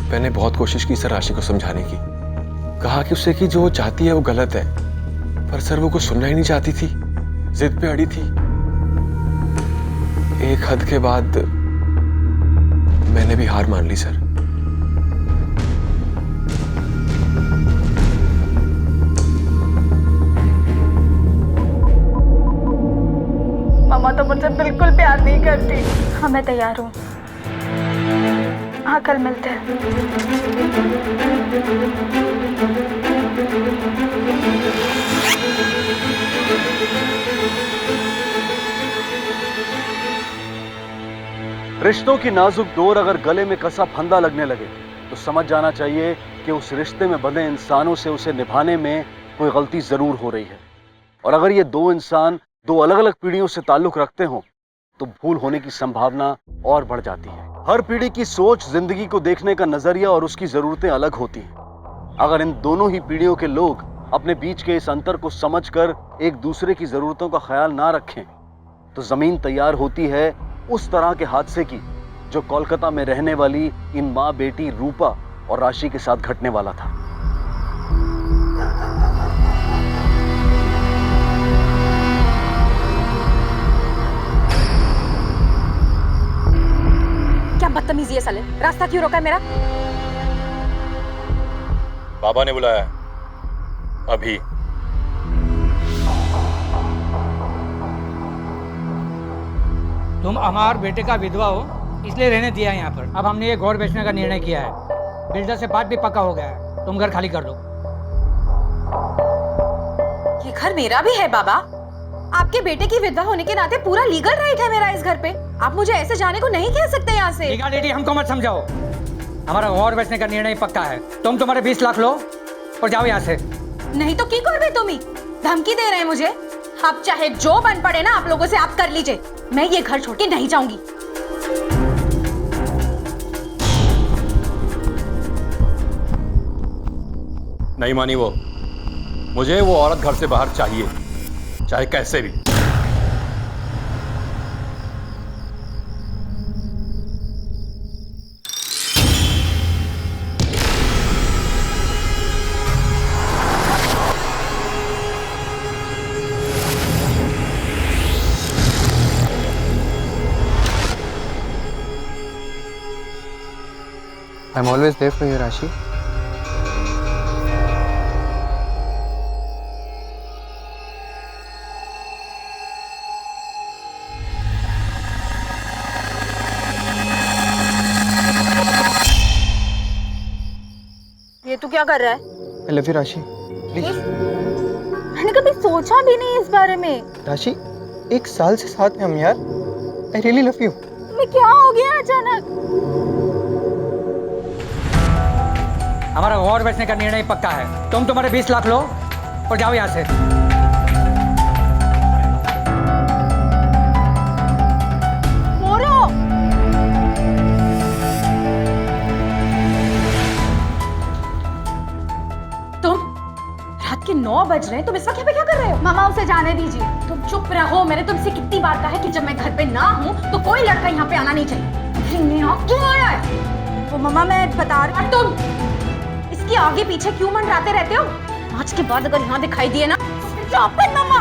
मैंने बहुत कोशिश की सर राशि को समझाने की। कहा कि उससे कि जो वो चाहती है वो गलत है, पर सर वो कुछ सुनना ही नहीं चाहती थी, जिद पे अड़ी थी। एक हद के बाद मैंने भी हार मान ली सर। मामा तो मुझसे बिल्कुल प्यार नहीं करती। हाँ मैं तैयार हूँ, हाँ कल मिलते हैं। रिश्तों की नाजुक डोर अगर गले में कसा फंदा लगने लगे तो समझ जाना चाहिए कि उस रिश्ते में बंधे इंसानों से उसे निभाने में कोई गलती जरूर हो रही है। और अगर ये दो इंसान दो अलग अलग पीढ़ियों से ताल्लुक रखते हो तो भूल होने की संभावना और बढ़ जाती है। हर पीढ़ी की सोच, जिंदगी को देखने का नजरिया और उसकी जरूरतें अलग होती हैं। अगर इन दोनों ही पीढ़ियों के लोग अपने बीच के इस अंतर को समझकर एक दूसरे की जरूरतों का ख्याल ना रखें तो जमीन तैयार होती है उस तरह के हादसे की जो कोलकाता में रहने वाली इन माँ बेटी रूपा और राशि के साथ घटने वाला था। क्या बदतमीजी है साले, रास्ता क्यों रोका है मेरा? बाबा ने बुलाया अभी। तुम हमारे बेटे का विधवा हो इसलिए रहने दिया है यहाँ पर। अब हमने ये घर बेचने का निर्णय किया है। बिल्डर से बात भी पक्का हो गया है, तुम घर खाली कर दो। ये घर मेरा भी है बाबा। आपके बेटे की विधवा होने के नाते पूरा लीगल राइट है मेरा इस घर पे। आप मुझे ऐसे जाने को नहीं कह सकते यहाँ से। लीगलिटी हमको मत समझाओ, हमारा घर बेचने का निर्णय पक्का है। तुम तुम्हारे 20 लाख लो और जाओ यहाँ से। नहीं तो की कर तुम ही धमकी दे रहे हैं मुझे। आप चाहे जो बन पड़े ना आप लोगों से आप कर लीजिए, मैं ये घर छोड़ के नहीं जाऊंगी। नहीं मानी वो। मुझे वो औरत घर से बाहर चाहिए, चाहे कैसे भी। I'm always there for you, Rashi. ये तू क्या कर रहा है? I love you, Rashi. Please. मैंने कभी सोचा भी नहीं इस बारे में। राशि, 1 साल से साथ में हम यार। I really love you. तुम्हें क्या हो गया अचानक? हमारा घर बेचने का निर्णय पक्का है। तुम तुम्हारे 20 लाख लो और जाओ यहाँ से। मोरो! तुम रात के 9 बज रहे हैं, तुम इस वक्त यहाँ पे क्या कर रहे हो? मामा उसे जाने दीजिए। तुम चुप रहो। मैंने तुमसे कितनी बार कहा है कि जब मैं घर पे ना हूँ तो कोई लड़का यहाँ पे आना नहीं चाहिए। क्यों आया है? वो मामा मैं बता रही। तुम इसके आगे पीछे क्यों मंडराते रहते हो? आज के बाद अगर यहाँ दिखाई दिए ना मामा।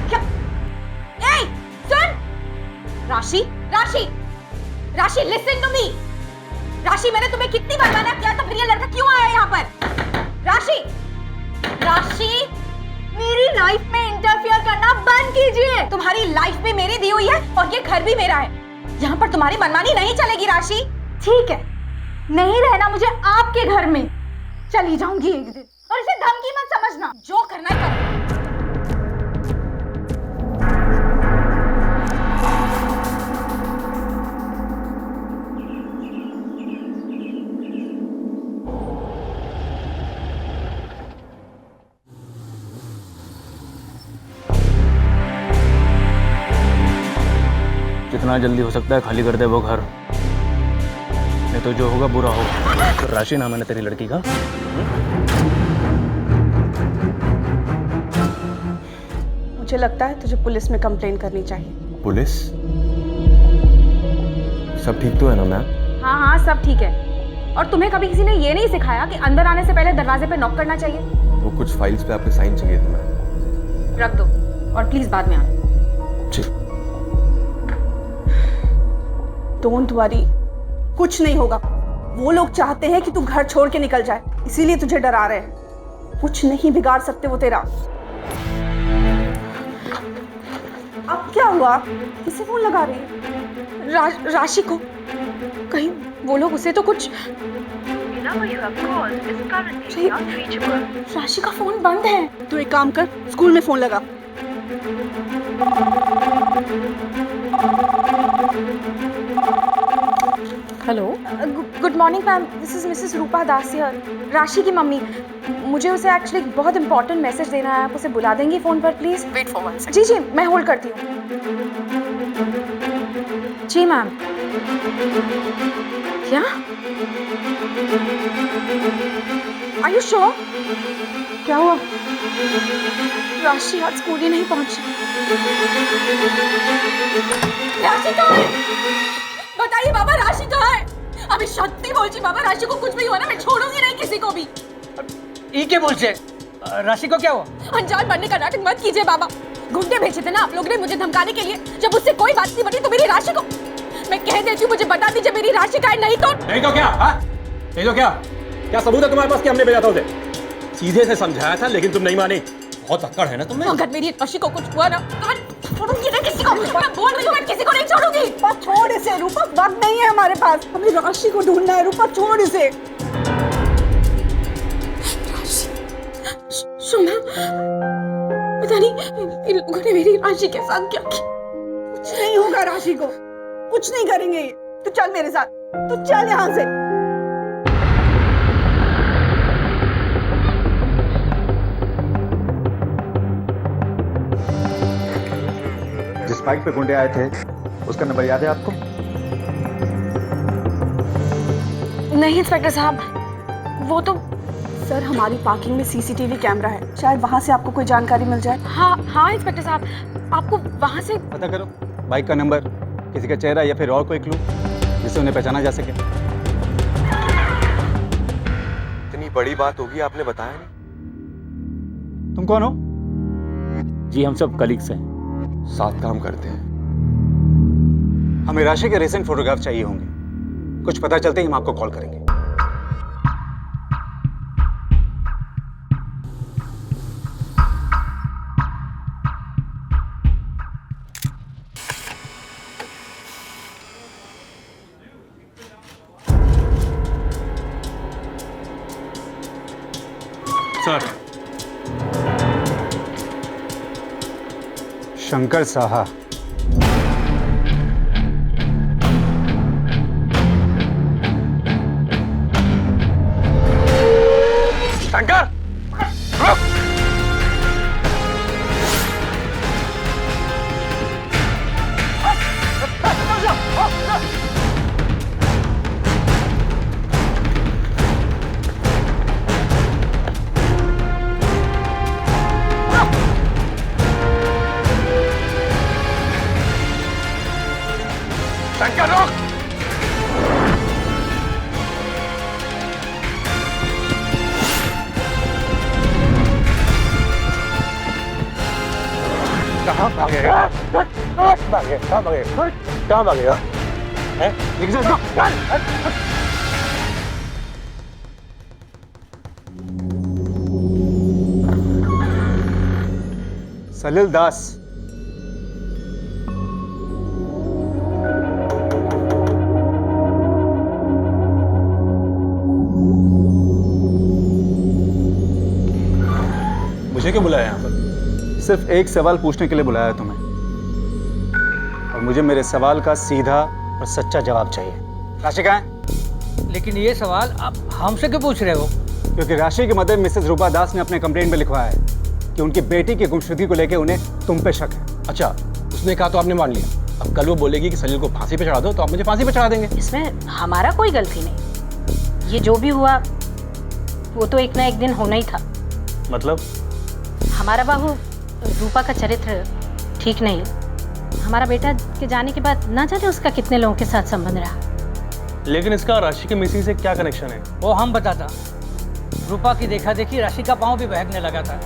क्या? ए, सुन! राशि, राशि, राशि, लिसन टू मी। राशि, मैंने तुम्हें कितनी बार मना किया तो फिर ये लड़का क्यों आया यहाँ पर? राशि, राशि, मेरी लाइफ में इंटरफियर करना बंद कीजिए। तुम्हारी लाइफ भी मेरी दी हुई है और ये घर भी मेरा है। यहाँ पर तुम्हारी मनमानी नहीं चलेगी राशि। ठीक है, नहीं रहना मुझे आपके घर में। चली जाऊंगी एक दिन और इसे धमकी मत समझना। जो करना है करो। जितना जल्दी हो सकता है खाली कर दे वो घर, नहीं तो जो होगा बुरा होगा। तो राशि नाम है ना तेरी लड़की का? मुझे लगता है तुझे पुलिस में कंप्लेन करनी चाहिए। पुलिस? सब ठीक तो है ना मैम? हाँ हाँ सब ठीक है। और तुम्हें कभी किसी ने ये नहीं सिखाया कि अंदर आने से पहले दरवाजे पे नॉक करना चाहिए? वो कुछ फाइल्स पे आपके साइन चाहिए थे मैम। रख दो और प्लीज बाद में आना। जी। डोंट वरी, कुछ नहीं होगा। वो लोग चाहते हैं कि तू घर छोड़ के निकल जाए, इसीलिए तुझे डरा रहे हैं। कुछ नहीं बिगाड़ सकते वो तेरा। अब क्या हुआ? किसे फोन लगा रही है? राशि को। कहीं वो लोग उसे तो कुछ। राशि का फोन बंद है। तू एक काम कर, स्कूल में फोन लगा। Hello, good morning ma'am, this is Mrs Rupa Das here, राशि की मम्मी। मुझे उसे एक्चुअली बहुत इंपॉर्टेंट मैसेज देना है, आप उसे बुला देंगी फ़ोन पर प्लीज़? Wait for 1 second. जी जी, मैं होल्ड करती हूँ। जी मैम। क्या? Are you sure? क्या हुआ? राशि आज स्कूल ही नहीं पहुंची। राशि कहाँ है? बताइए बाबा, राशि कहाँ है? अभी सत्य बोल जी बाबा, राशि को कुछ भी हुआ ना मैं छोड़ूंगी नहीं किसी को भी। ई के बोल से राशि को क्या हुआ? अनजान बनने का नाटक मत कीजिए बाबा। गुंडे भेजे थे ना आप लोगों ने मुझे धमकाने के लिए। जब उससे कोई बात नहीं बनी तो मेरी राशि को मैं कह देती हूँ, मुझे बता दीजिए मेरी राशि का है, नहीं तो क्या? हाँ? नहीं तो क्या? क्या सबूत है तुम्हारे पास कि हमने भेजा था उसे? सीधे से समझाया था लेकिन तुम नहीं मानी। बहुत अक्कड़ है ना तुम्हें। अगर मेरी राशि को कुछ हुआ ना तो मैं छोड़ूंगी ना किसी को। मैं बोल रही हूँ, मैं किसी को नहीं छोड़ूंगी। रूपा छोड़ इसे, रूपा वक्त नहीं है हमारे पास, हमें राशि को ढूंढना है। रूपा छोड़ इसे। शुमा, पता नहीं इन लोगों ने मेरी राशि के साथ क्या किया। कुछ नहीं होगा राशि को, कुछ नहीं करेंगे ये। तू चल मेरे साथ, तू चल यहाँ से। जिस बाइक पे गुंडे आए थे उसका नंबर याद है आपको? नहीं इंस्पेक्टर साहब, वो तो। सर, हमारी पार्किंग में सीसीटीवी कैमरा है, शायद वहाँ से आपको कोई जानकारी मिल जाए। हाँ हाँ इंस्पेक्टर साहब, आपको वहाँ से पता करो बाइक का नंबर, किसी का चेहरा या फिर और कोई क्लू जिससे उन्हें पहचाना जा सके। इतनी बड़ी बात होगी आपने बताया नहीं। तुम कौन हो? जी हम सब कलीग्स हैं। साथ काम करते हैं। हमें राशि के रिसेंट फोटोग्राफ चाहिए होंगे। कुछ पता चलते ही हम आपको कॉल करेंगे। सर, शंकर साहा। शंकर, रुक! शंकर, रुक! कहाँ भागेगा? कहाँ भागेगा? हैं? लेकिन इसको सलिल दास। मुझे क्यों बुलाया यहाँ पर? सिर्फ एक सवाल पूछने के लिए बुलाया तुम्हें, और मुझे मेरे सवाल का सीधा और सच्चा जवाब चाहिए। राशि कहाँ है? लेकिन ये सवाल आप हमसे क्यों पूछ रहे हो? क्योंकि राशि के मदर मिसेस रूपा दास ने अपने कंप्लेंट में लिखवाया है कि उनकी बेटी की गुमशुदगी को लेकर उन्हें तुम पे शक है। अच्छा, उसने कहा तो आपने मान लिया। अब कल वो बोलेगी कि सलील को फांसी पे चढ़ा दो तो आप मुझे फांसी पे चढ़ा देंगे। इसमें हमारा कोई गलती नहीं। ये जो भी हुआ वो तो एक ना एक दिन होना ही था। मतलब? हमारा बाबू रूपा का चरित्र ठीक नहीं। हमारा बेटा के जाने के बाद ना जाने उसका कितने लोगों के साथ संबंध रहा। लेकिन इसका राशि की मिसिंग से क्या कनेक्शन है? वो हम बताता। रूपा की देखा देखी राशि का पाँव भी बहकने लगा था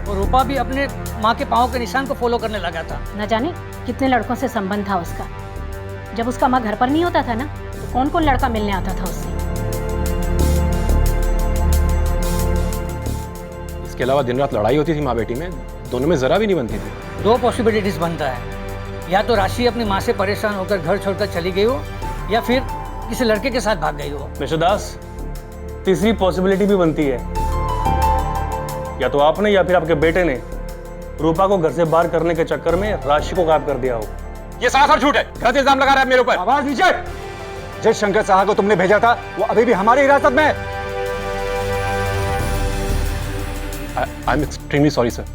और रूपा भी अपने माँ के पाँव के निशान को फॉलो करने लगा था। न जाने कितने लड़कों से संबंध था उसका। जब उसका माँ घर पर नहीं होता था ना, तो कौन कौन लड़का मिलने आता था उससे। इसके अलावा दिन रात लड़ाई होती थी माँ बेटी में, दोनों में जरा भी नहीं बनती थी। दो पॉसिबिलिटीज बनता है, या तो राशि अपनी माँ से परेशान होकर घर छोड़कर चली गई हो, या फिर किसी लड़के के साथ भाग गई हो। मिस्टर दास, तीसरी पॉसिबिलिटी भी बनती है, या तो आपने या फिर आपके बेटे ने रूपा को घर से बाहर करने के चक्कर में राशि को गायब कर दिया हो। ये सरासर झूठ है, गलत इल्जाम लगा रहा है मेरे ऊपर। आवाज नीचे। जिस शंकर साहा को तुमने भेजा था वो अभी भी हमारी हिरासत में है। I am extremely sorry sir,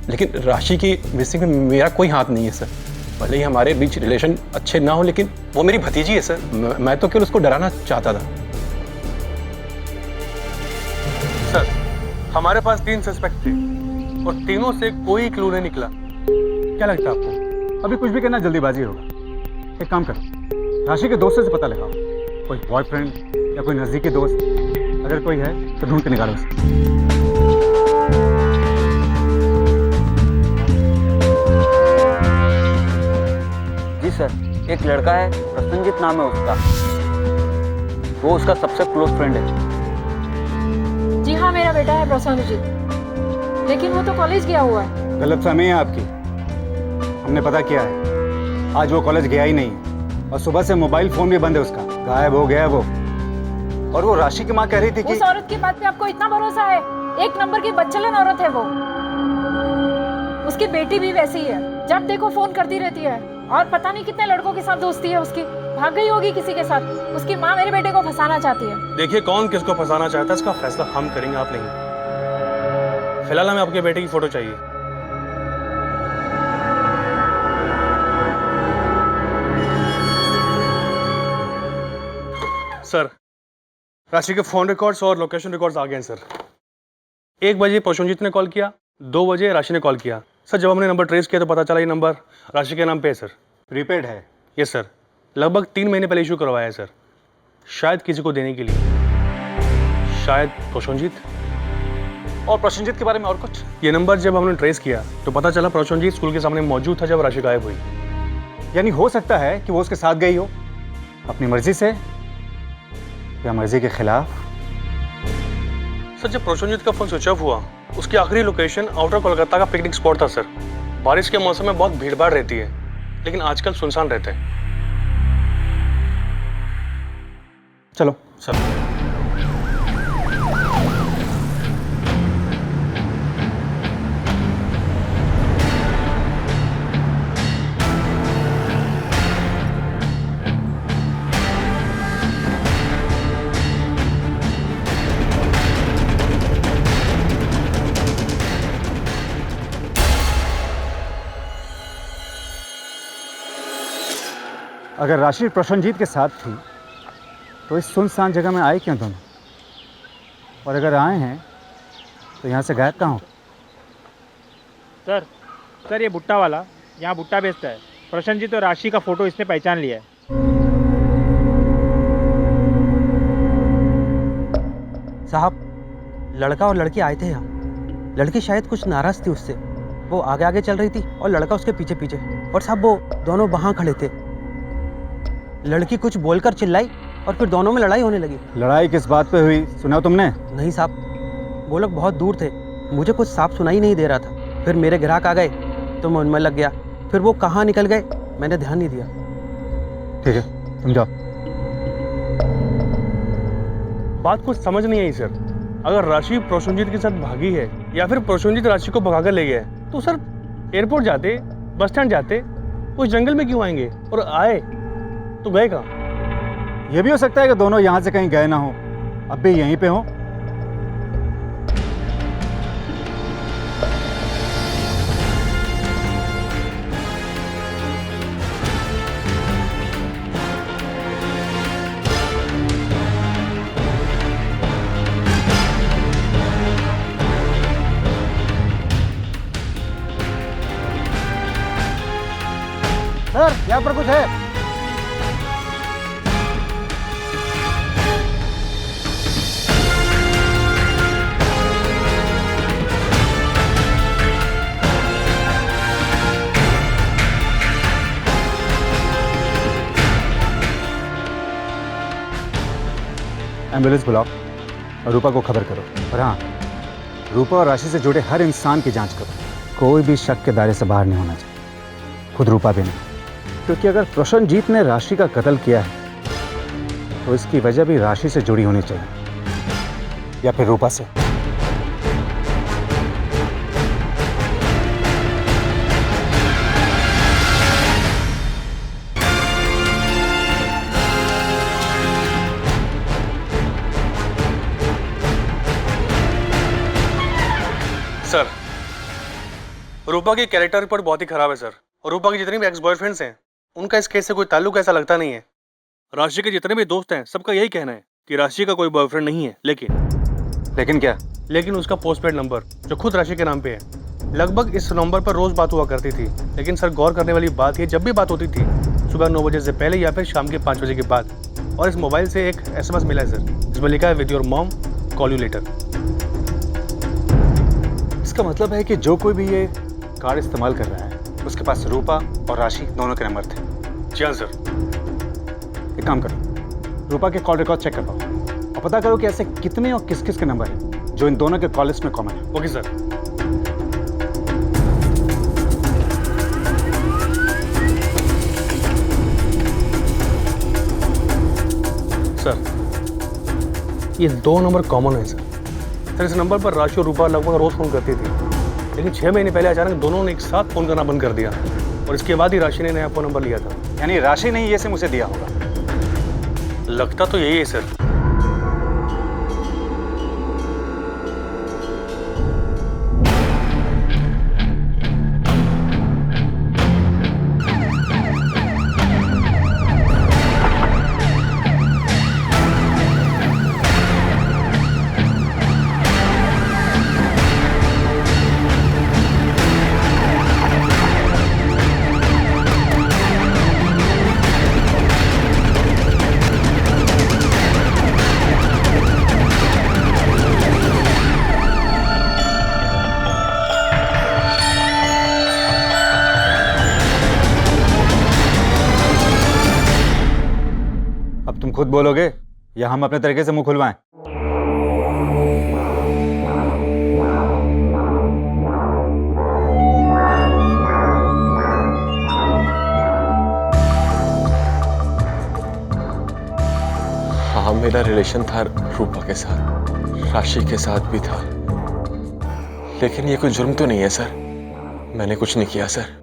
लेकिन राशि की मिसिंग में मेरा कोई हाथ नहीं है सर। भले ही हमारे बीच रिलेशन अच्छे ना हो, लेकिन वो मेरी भतीजी है सर। मैं तो केवल उसको डराना चाहता था। सर, हमारे पास 3 सस्पेक्ट थे और तीनों से कोई क्लू नहीं निकला। क्या लगता है आपको? अभी कुछ भी करना जल्दीबाजी होगा। एक काम करो, राशि के दोस्तों से पता लगाओ, कोई बॉयफ्रेंड या कोई नजदीकी दोस्त अगर कोई है तो ढूंढ के निकालो उसे। जी सर, एक लड़का है, प्रसन्नजीत नाम है उसका। वो उसका सबसे क्लोज फ्रेंड है। जी हाँ, मेरा बेटा है प्रसन्नजीत, लेकिन वो तो कॉलेज गया हुआ है। गलतफहमी है आपकी। हमने पता किया है, आज वो कॉलेज गया ही नहीं और सुबह से मोबाइल फोन भी बंद है उसका, गायब हो गया है वो। और वो राशि की माँ कह रही थी कि उस औरत की बात पे आपको इतना भरोसा है? एक नंबर की बच्चलन औरत है वो। उसकी बेटी भी वैसी ही है, जब देखो फोन करती रहती है और पता नहीं कितने लड़कों के साथ दोस्ती है उसकी। भाग गई होगी किसी के साथ। उसकी माँ मेरे बेटे को फंसाना चाहती है। देखिए, कौन किसको फंसाना चाहता है इसका फैसला हम करेंगे, आप नहीं। फिलहाल हमें आपके बेटे की फोटो चाहिए। सर, राशि के फोन रिकॉर्ड्स और लोकेशन रिकॉर्ड्स आ गए हैं सर। 1 बजे प्रसन्नजीत ने कॉल किया, 2 बजे राशि ने कॉल किया। सर, जब हमने नंबर ट्रेस किया तो पता चला ये नंबर राशि के नाम पे है सर। प्रीपेड है। यस सर, लगभग 3 महीने पहले इशू करवाया है सर, शायद किसी को देने के लिए। शायद प्रसन्नजीत। और प्रसन्नजीत के बारे में और कुछ? ये नंबर जब हमने ट्रेस किया तो पता चला प्रसन्नजीत स्कूल के सामने मौजूद था जब राशि गायब हुई। यानी हो सकता है कि वो उसके साथ गई हो, अपनी मर्जी से या मर्जी के खिलाफ। सर, जब प्रसन्नजीत का फोन स्विच ऑफ हुआ, उसकी आखिरी लोकेशन आउटर कोलकाता का पिकनिक स्पॉट था सर। बारिश के मौसम में बहुत भीड़-भाड़ रहती है, लेकिन आजकल सुनसान रहता है। चलो सर। अगर राशि प्रसन्नजीत के साथ थी तो इस सुनसान जगह में आए क्यों दोनों? और अगर आए हैं तो यहाँ से गायब कहाँ हो? सर ये भुट्टा वाला यहाँ भुट्टा बेचता है। प्रसन्नजीत और राशि का फोटो इसने पहचान लिया है। साहब, लड़का और लड़की आए थे यहाँ। लड़की शायद कुछ नाराज थी उससे, वो आगे आगे चल रही थी और लड़का उसके पीछे पीछे। और साहब, वो दोनों वहाँ खड़े थे। लड़की कुछ बोलकर चिल्लाई और फिर दोनों में लड़ाई होने लगी। लड़ाई किस बात पे हुई, सुना तुमने? नहीं साहब, वो लोग बहुत दूर थे, मुझे कुछ साफ सुनाई नहीं दे रहा था। फिर मेरे ग्राहक आ गए तो मैं उनमें लग गया। फिर वो कहाँ निकल गए मैंने ध्यान नहीं दिया। ठीक है, तुम जाओ। बात कुछ समझ नहीं आई सर। अगर राशि प्रसन्नजीत के साथ भागी है या फिर प्रसन्नजीत राशि को भगाकर ले गया है, तो सर एयरपोर्ट जाते, बस स्टैंड जाते, उस जंगल में क्यों आएंगे? और आए तो गए कहाँ? ये भी हो सकता है कि दोनों यहाँ से कहीं गए ना हो, अब भी यहीं पे हो। सर, यहाँ पर कुछ है। एम्बुलेंस बुलाओ और रूपा को खबर करो। और हाँ, रूपा और राशि से जुड़े हर इंसान की जांच करो। कोई भी शक के दायरे से बाहर नहीं होना चाहिए, खुद रूपा भी नहीं। क्योंकि अगर प्रसन्नजीत ने राशि का कत्ल किया है तो इसकी वजह भी राशि से जुड़ी होनी चाहिए, या फिर रूपा से। सर, रूपा की कैरेक्टर रिपोर्ट बहुत ही खराब है सर। और रूपा के जितने भी एक्स बॉयफ्रेंड्स हैं उनका इस केस से कोई ताल्लुक ऐसा लगता नहीं है। राशि के जितने भी दोस्त हैं सबका यही कहना है कि राशि का कोई बॉयफ्रेंड नहीं है। लेकिन क्या? लेकिन उसका पोस्टपेड नंबर जो खुद राशि के नाम पे है, लगभग इस नंबर पर रोज बात हुआ करती थी। लेकिन सर, गौर करने वाली बात ये, जब भी बात होती थी सुबह 9 बजे से पहले या फिर शाम के 5 बजे के बाद। और इस मोबाइल से एक SMS मिला है सर, जिसमें लिखा है with your mom, call you later. इसका मतलब है कि जो कोई भी ये कार्ड इस्तेमाल कर रहा है उसके पास रूपा और राशि दोनों के नंबर थे। जी हाँ सर। एक काम करो, रूपा के कॉल रिकॉर्ड चेक कर पाओ और पता करो कि ऐसे कितने और किस किस के नंबर हैं जो इन दोनों के कॉल लिस्ट में कॉमन है। Okay sir. सर, ये 2 नंबर कॉमन है सर। इस नंबर पर राशि और रूपा लगभग रोज फोन करती थी, लेकिन 6 महीने पहले अचानक दोनों ने एक साथ फोन करना बंद कर दिया और इसके बाद ही राशि ने नया फोन नंबर लिया था। यानी राशि ने ये सिम उसे दिया होगा। लगता तो यही है सर। खुद बोलोगे या हम अपने तरीके से मुंह खुलवाएं? हाँ, मेरा रिलेशन था रूपा के साथ, राशि के साथ भी था। लेकिन ये कोई जुर्म तो नहीं है सर। मैंने कुछ नहीं किया सर।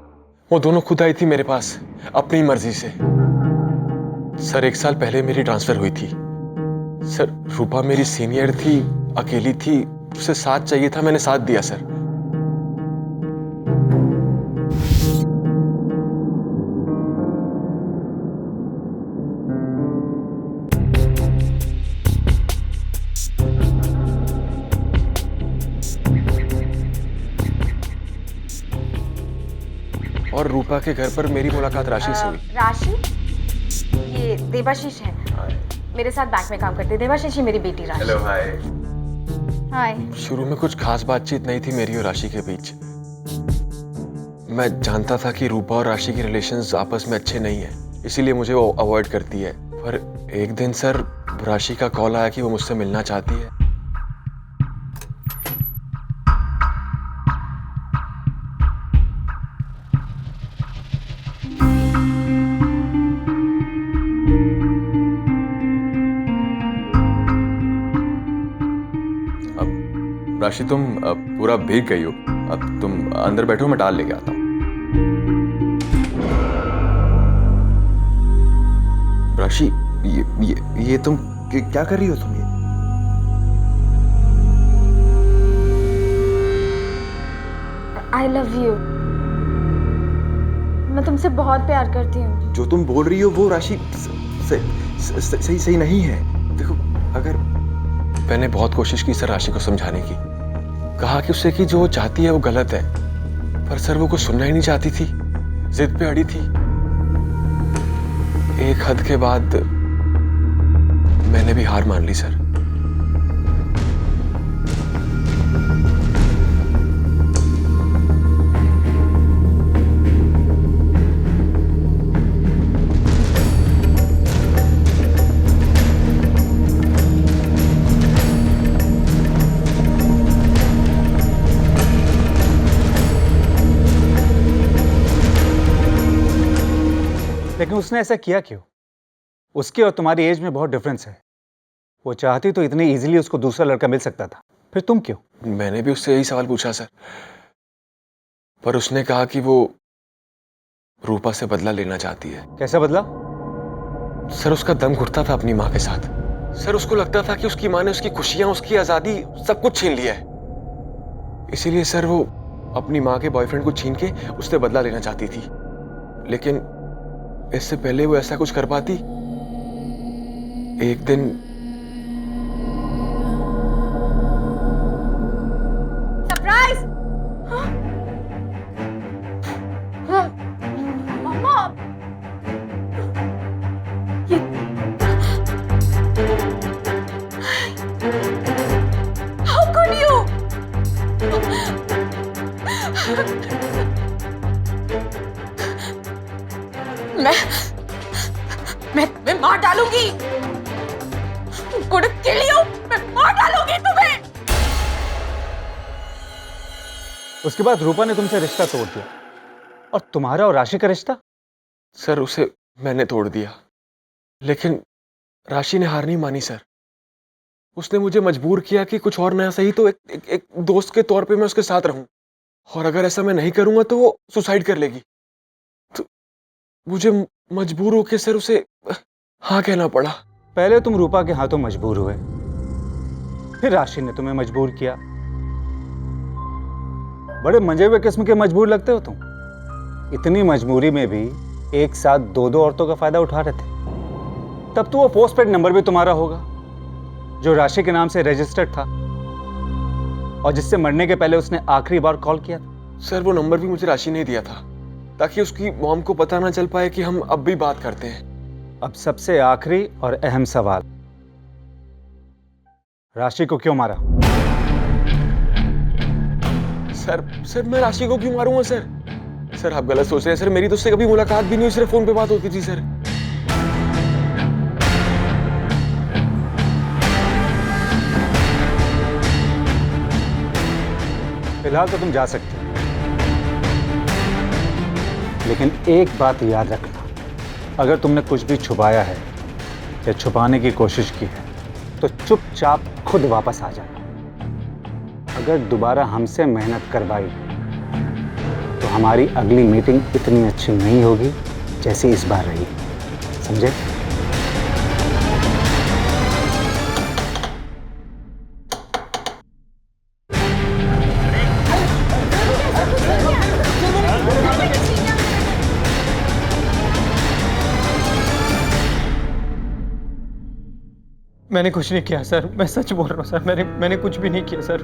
वो दोनों खुद आई थी मेरे पास अपनी मर्जी से। सर, 1 साल पहले मेरी ट्रांसफर हुई थी। सर, रूपा मेरी सीनियर थी, अकेली थी, उसे साथ चाहिए था, मैंने साथ दिया सर। और रूपा के घर पर मेरी मुलाकात राशि से हुई। राशि? ये देवाशीष है, मेरे साथ बैंक में काम करती है। देवाशीष ही मेरी बेटी राशि। हेलो, हाय। हाय। शुरू में कुछ खास बातचीत नहीं थी मेरी और राशि के बीच। मैं जानता था कि रूपा और राशि के रिलेशंस आपस में अच्छे नहीं है, इसीलिए मुझे वो अवॉइड करती है। पर एक दिन सर, राशि का कॉल आया कि वो मुझसे मिलना चाहती है। राशि, तुम पूरा भीग गई हो, अब तुम अंदर बैठो, मैं टाल लेके आता हूँ। राशि, ये तुम क्या कर रही हो तुम? ये I love you। मैं तुमसे बहुत प्यार करती हूँ। जो तुम बोल रही हो वो राशि सही नहीं है। देखो, अगर मैंने बहुत कोशिश की सर राशि को समझाने की, कहा कि उससे कि जो वो चाहती है वो गलत है, पर सर वो कुछ सुनना ही नहीं चाहती थी, जिद पे अड़ी थी। एक हद के बाद मैंने भी हार मान ली सर। लेकिन उसने ऐसा किया क्यों? उसके और तुम्हारी एज में बहुत डिफरेंस है। वो चाहती तो इतनी इजीली उसको दूसरा लड़का मिल सकता था, फिर तुम क्यों? मैंने भी उससे यही सवाल पूछा सर, पर उसने कहा कि वो रूपा से बदला लेना चाहती है। कैसा बदला? सर उसका दम घुटता था अपनी माँ के साथ। सर उसको लगता था कि उसकी माँ ने उसकी खुशियां, उसकी आजादी, सब कुछ छीन लिया है। इसीलिए सर वो अपनी माँ के बॉयफ्रेंड को छीन के उससे बदला लेना चाहती थी। लेकिन इससे पहले वो ऐसा कुछ कर पाती, एक दिन सरप्राइज! मम्मा, How could you? मैं तुम्हें मार डालूंगी। Could kill you? मैं मार डालूंगी तुम्हें। उसके बाद रूपा ने तुमसे रिश्ता तोड़ दिया, और तुम्हारा और राशि का रिश्ता? सर उसे मैंने तोड़ दिया, लेकिन राशि ने हार नहीं मानी सर। उसने मुझे मजबूर किया कि कुछ और नया सही तो एक दोस्त के तौर पे मैं उसके साथ रहूं, और अगर ऐसा मैं नहीं करूंगा तो वो सुसाइड कर लेगी। तो मुझे मजबूर होकर सर उसे हाँ कहना पड़ा। पहले तुम रूपा के हाथों मजबूर हुए, फिर राशि ने तुम्हें मजबूर किया। बड़े मंजे हुए किस्म के मजबूर लगते हो तुम। इतनी मजबूरी में भी एक साथ दो दो औरतों का फायदा उठा रहे थे। तब तो वो पोस्टपेड नंबर भी तुम्हारा होगा जो राशि के नाम से रजिस्टर्ड था, और जिससे मरने के पहले उसने आखिरी बार कॉल किया था। सर वो नंबर भी मुझे राशि ने दिया था, ताकि उसकी मॉम को पता ना चल पाए कि हम अब भी बात करते हैं। अब सबसे आखिरी और अहम सवाल, राशि को क्यों मारा? सर मैं राशि को क्यों मारूंगा सर? सर आप गलत सोच रहे हैं सर, मेरी तो उससे कभी मुलाकात भी नहीं हुई, सिर्फ फोन पे बात होती थी सर। फिलहाल तो तुम जा सकते हो, लेकिन एक बात याद रखना, अगर तुमने कुछ भी छुपाया है या छुपाने की कोशिश की है तो चुपचाप खुद वापस आ जाना। अगर दोबारा हमसे मेहनत करवाई तो हमारी अगली मीटिंग इतनी अच्छी नहीं होगी जैसी इस बार रही, समझे? मैंने कुछ नहीं किया सर, मैं सच बोल रहा हूँ सर। मैंने कुछ भी नहीं किया सर।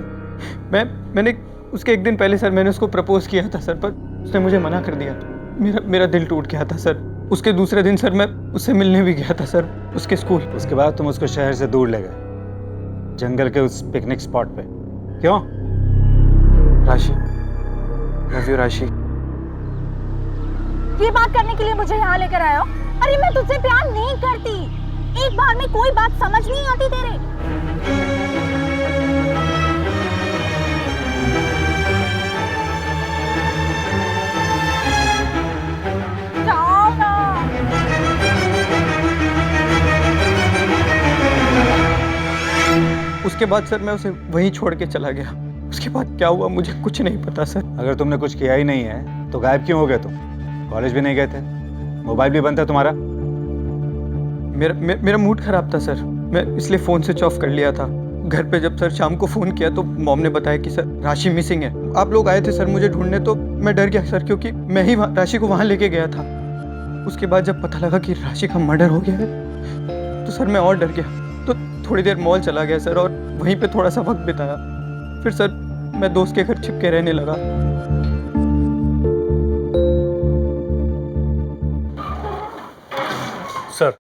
मैंने उसके एक दिन पहले सर मैंने उसको प्रपोज किया था सर, पर उसने मुझे मना कर दिया। मेरा दिल टूट गया था सर। उसके दूसरे दिन सर मैं उससे मिलने भी गया था सर, उसके स्कूल। उसके बाद तुम उसको शहर से दूर ले गए, जंगल के उस पिकनिक स्पॉट पे। क्यों? राशि, लव यू राशि। ये बात करने के लिए मुझे यहाँ लेकर आया हो? अरे मैं तुझसे प्यार नहीं करती। एक बार में कोई बात समझ नहीं आती तेरे। जाओ ना। उसके बाद सर मैं उसे वहीं छोड़ के चला गया। उसके बाद क्या हुआ मुझे कुछ नहीं पता सर। अगर तुमने कुछ किया ही नहीं है तो गायब क्यों हो गए तुम? कॉलेज भी नहीं गए थे, मोबाइल भी बंद था तुम्हारा। मेरा मूड खराब था सर, मैं इसलिए फ़ोन स्विच ऑफ कर लिया था। घर पे जब सर शाम को फ़ोन किया तो मॉम ने बताया कि सर राशि मिसिंग है। आप लोग आए थे सर मुझे ढूंढने, तो मैं डर गया सर, क्योंकि मैं ही राशि को वहाँ लेके गया था। उसके बाद जब पता लगा कि राशि का मर्डर हो गया है तो सर मैं और डर गया। तो थोड़ी देर मॉल चला गया सर और वहीं पे थोड़ा सा वक्त बिताया। फिर सर मैं दोस्त के घर छिप के रहने लगा। सर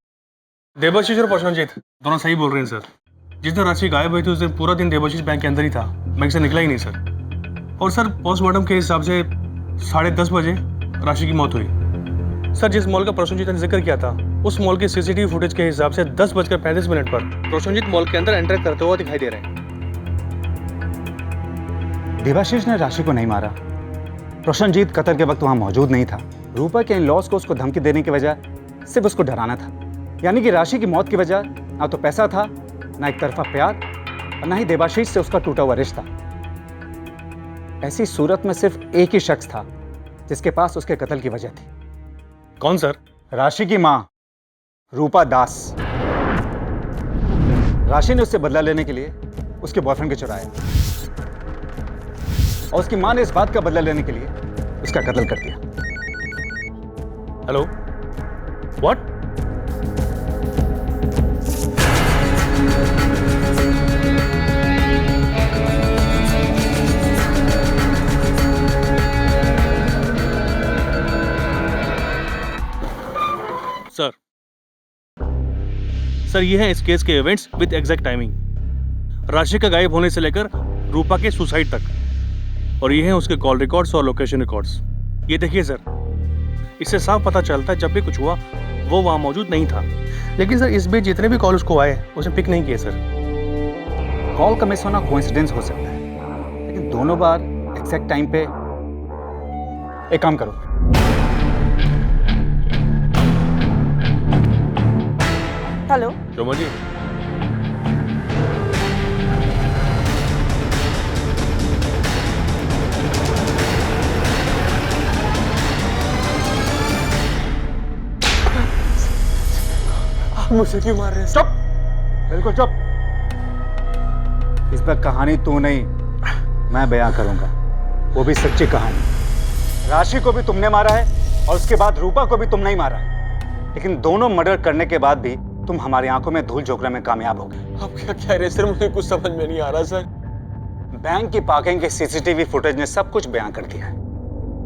देवाशीष और प्रशांत दोनों सही बोल रहे हैं सर। जिस दिन राशि गायब हुई थी उस दिन पूरा दिन देवाशीष बैंक के अंदर ही था, बैंक से निकला ही नहीं सर। और सर पोस्टमार्टम के हिसाब से 10:30 बजे राशि की मौत हुई। सर जिस मॉल का प्रशांत ने जिक्र किया था उस मॉल की सीसीटीवी फुटेज के हिसाब से 10:35 पर प्रशांत मॉल के अंदर एंटर करते हुए दिखाई दे रहे हैं। देवाशीष ने राशि को नहीं मारा। प्रशांत कत्ल के वक्त वहां मौजूद नहीं था। रूपा के इन लॉस को उसको धमकी देने के बजाय सिर्फ उसको डराना था। यानी कि राशि की मौत की वजह ना तो पैसा था, ना एक तरफा प्यार, और ना ही देवाशीष से उसका टूटा हुआ रिश्ता। ऐसी सूरत में सिर्फ एक ही शख्स था जिसके पास उसके कत्ल की वजह थी। कौन सर? राशि की मां रूपा दास। राशि ने उससे बदला लेने के लिए उसके बॉयफ्रेंड को चुराया और उसकी मां ने इस बात का बदला लेने के लिए उसका कत्ल कर दिया। Hello, what? सर, ये है इस केस के इवेंट्स विद एग्जैक्ट टाइमिंग, राशि का गायब होने से लेकर रूपा के सुसाइड तक, और ये हैं उसके कॉल रिकॉर्ड्स और लोकेशन रिकॉर्ड्स। ये देखिए सर, इससे साफ पता चलता है जब भी कुछ हुआ वो वहाँ मौजूद नहीं था। लेकिन सर, इस बीच जितने भी कॉल उसको आए उसने पिक नहीं किए सर। कॉल का मिस होना कोइंसिडेंस हो सकता है, लेकिन दोनों बार एग्जैक्ट टाइम पे। एक काम करो, हेलो शोमा जी, आप मुझे क्यों मार रहे हैं? चुप, बिल्कुल चुप। इस बार कहानी तू नहीं मैं बयां करूंगा, वो भी सच्ची कहानी। राशि को भी तुमने मारा है और उसके बाद रूपा को भी तुमने ही मारा है, लेकिन दोनों मर्डर करने के बाद भी तुम हमारी आंखों में धूल झोंकने में कामयाब हो गए। आप क्या कह रहे हैं सर? मुझे कुछ समझ में नहीं आ रहा सर। बैंक की पार्किंग के सीसीटीवी फुटेज ने सब कुछ बयां कर दिया है।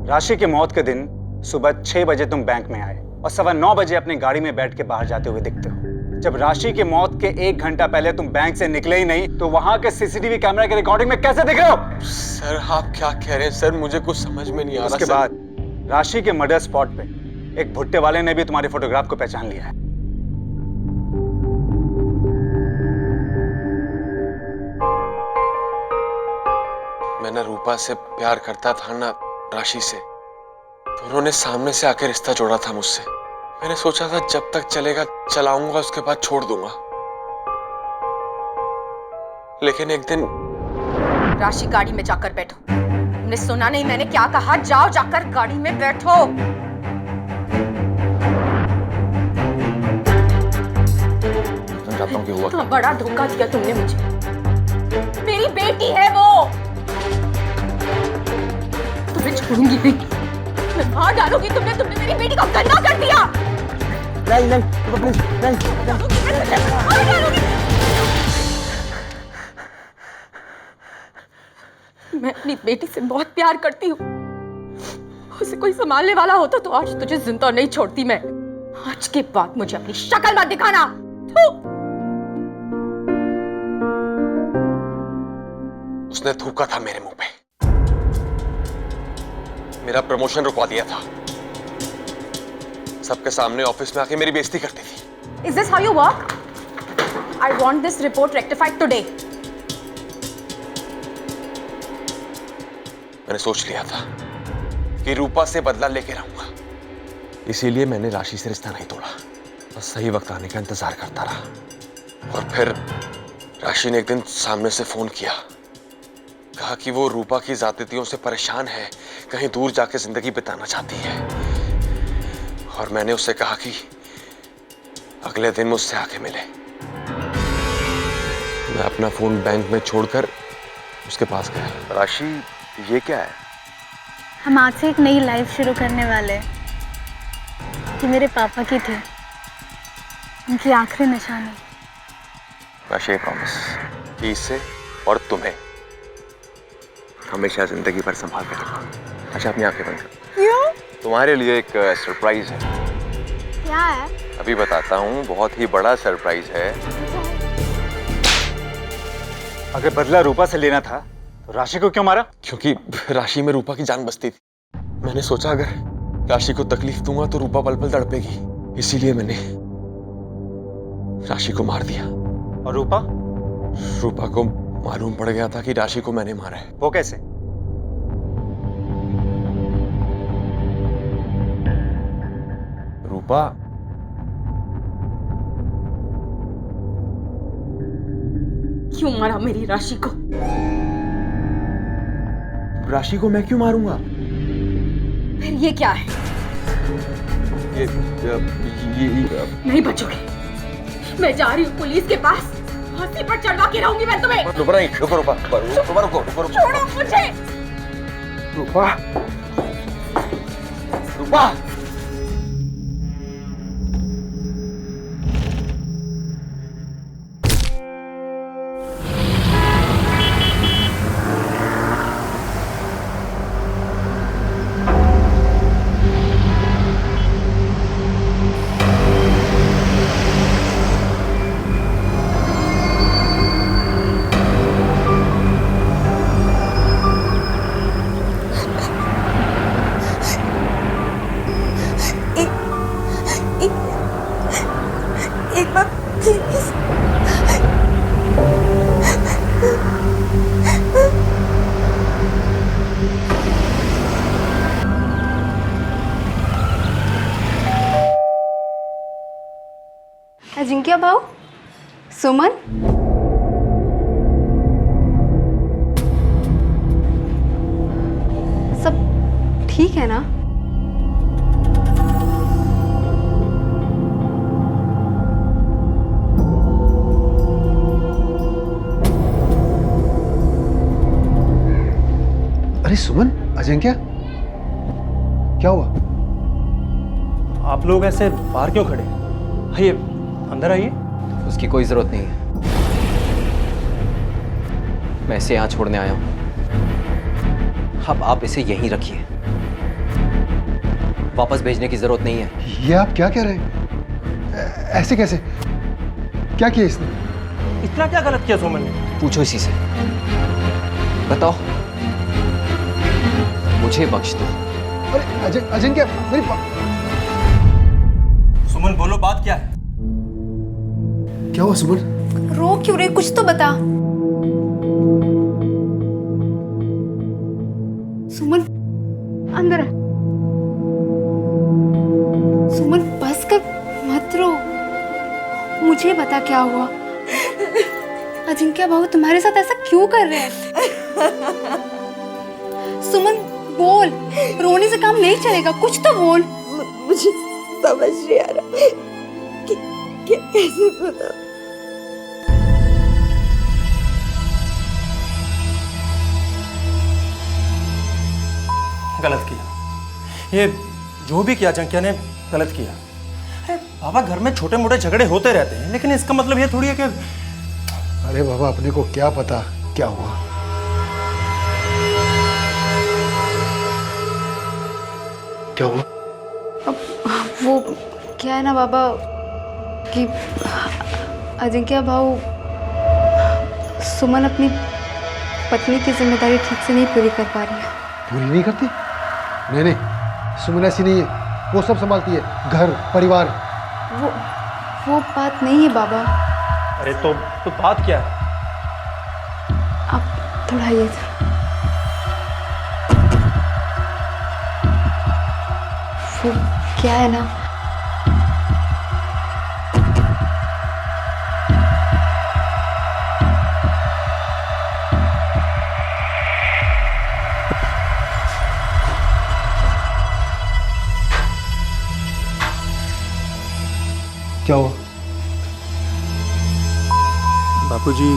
राशि की मौत के दिन सुबह 6 बजे तुम बैंक में आए और 9:15 बजे अपनी गाड़ी में बैठ के बाहर जाते हुए दिखते हो। जब राशि की मौत के 1 घंटा पहले तुम बैंक से निकले ही नहीं तो वहां के सीसीटीवी कैमरा की रिकॉर्डिंग में कैसे दिख रहे हो? सर आप क्या कह रहे हैं सर? मुझे कुछ समझ में नहीं आ रहा। उसके बाद राशि के मर्डर स्पॉट पे एक भुट्टे वाले ने भी तुम्हारे फोटोग्राफ को पहचान लिया है। मैं ना रूपा से प्यार करता था ना राशि से, तो उन्होंने सामने से आके रिश्ता जोड़ा था मुझसे। मैंने सोचा था जब तक चलेगा चलाऊंगा, उसके बाद छोड़ दूंगा। लेकिन एक दिन राशि गाड़ी में जाकर बैठो। तुमने सुना नहीं मैंने क्या कहा? जाओ जाकर गाड़ी में बैठो। समझाता हूँ कि हुआ इतना बड़ा धोखा दिया तुमने मुझे। मेरी बेटी है वो, तुम्हें छोड़ूंगी नहीं। मैं मार डालूंगी तुमने मेरी बेटी को गंदा कर दिया। नहीं नहीं प्लीज नहीं, मार डालूंगी। मैं अपनी बेटी से बहुत प्यार करती हूँ। उसे कोई संभालने वाला होता तो आज तुझे जिंदा नहीं छोड़ती मैं। आज के बाद मुझे अपनी शक्ल मत दिखाना। उसने थूका था मेरे मुंह पे, मेरा प्रमोशन रुकवा दिया था, सबके सामने ऑफिस में आके मेरी बेइज्जती करती थी। Is this how you work? I want this report rectified today. मैंने सोच लिया था कि रूपा से बदला लेके रहूंगा, इसीलिए मैंने राशि से रिश्ता नहीं तोड़ा, बस सही वक्त आने का इंतजार करता रहा। और फिर राशि ने एक दिन सामने से फोन किया, कहा कि वो रूपा की ज्यादतियों से परेशान है, कहीं दूर जाके जिंदगी बिताना चाहती है। और मैंने उससे कहा कि अगले दिन मुझसे आके मिले। मैं अपना फोन बैंक में छोड़कर उसके पास गया। राशि, ये क्या है? हम आज से एक नई लाइफ शुरू करने वाले हैं। ये मेरे पापा की थी, उनकी आखिरी निशानी। राशि, प्रॉमिस कि इससे और तुम्हें हमेशा जिंदगी भर संभाल के रखूंगा। अच्छा, अपनी आंखें बंद करो। क्यों? तुम्हारे लिए एक सरप्राइज है। क्या है? अभी बताता हूँ, बहुत ही बड़ा सरप्राइज है। अगर बदला रूपा से लेना था तो राशि को क्यों मारा? क्योंकि राशि में रूपा की जान बसती थी। मैंने सोचा अगर राशि को तकलीफ दूंगा तो रूपा पल पल तड़पेगी, इसीलिए मैंने राशि को मार दिया। और रूपा? रूपा को मालूम पड़ गया था कि राशि को मैंने मारा है। वो कैसे? रूपा क्यों मारा मेरी राशि को? राशि को मैं क्यों मारूंगा? फिर ये क्या है? ये नहीं बचोगे। मैं जा रही हूँ पुलिस के पास, फांसी पर चढ़वा के रहूंगी मैं तुम्हें। रुको छोड़ो मुझे। रूपा, रूपा। एक बार प्लीज। अजिंक्य भाऊ, सुमन, सब ठीक है ना? अरे सुमन, अजिंक्य, क्या हुआ? आप लोग ऐसे बाहर क्यों खड़े? आइए अंदर आइए। उसकी कोई जरूरत नहीं है, मैं इसे यहाँ छोड़ने आया हूँ। अब आप इसे यहीं रखिए, वापस भेजने की जरूरत नहीं है। ये आप क्या कह रहे हैं? ऐसे कैसे? क्या किया इसने? इतना क्या गलत किया सुमन ने? पूछो इसी से। बताओ, मुझे बख्श दो। अरे अजिंक्य, मेरी सुमन बोलो, बात क्या है? क्या हुआ सुमन? रो क्यों रे, कुछ तो बता। सुमन अंदर आ। सुमन बस कर, मत रो, मुझे बता क्या हुआ। अजिंक्य बाबू तुम्हारे साथ ऐसा क्यों कर रहे हैं? सुमन बोल, रोने से काम नहीं चलेगा, कुछ तो बोल। मुझे समझ नहीं आ रहा कि कैसे बता। गलत किया, ये जो भी किया अजिंक्य ने गलत किया। अरे बाबा, घर में छोटे मोटे झगड़े होते रहते हैं, लेकिन इसका मतलब ये थोड़ी है कि... अरे बाबा, अपने को क्या पता क्या हुआ। क्या हुआ? वो क्या है ना बाबा कि अजिंक्य भाऊ, सुमन अपनी पत्नी की जिम्मेदारी ठीक से नहीं पूरी कर पा रही है। पूरी नहीं करती? नहीं नहीं, सुमन ऐसी नहीं है, वो सब संभालती है, घर परिवार। वो बात नहीं है बाबा। अरे तो बात क्या है? आप थोड़ा ये वो क्या है ना, क्या हुआ? बापूजी,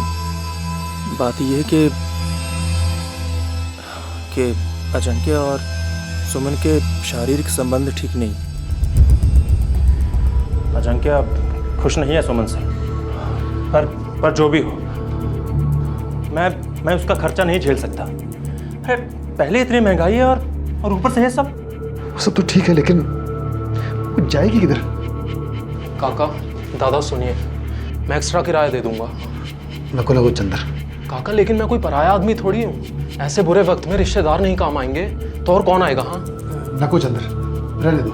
बात यह है कि अजिंक्य और सुमन के शारीरिक संबंध ठीक नहीं। अजिंक्य खुश नहीं है सुमन से, पर जो भी हो, मैं उसका खर्चा नहीं झेल सकता। अरे पहले इतनी महंगाई है और ऊपर से ये सब तो ठीक है, लेकिन जाएगी किधर? काका, दादा सुनिए, मैं एक्स्ट्रा किराया दे दूंगा। नको चंदर। काका, लेकिन मैं कोई पराया आदमी थोड़ी हूँ। ऐसे बुरे वक्त में रिश्तेदार नहीं काम आएंगे तो और कौन आएगा? हाँ नको चंदर, रहने दो।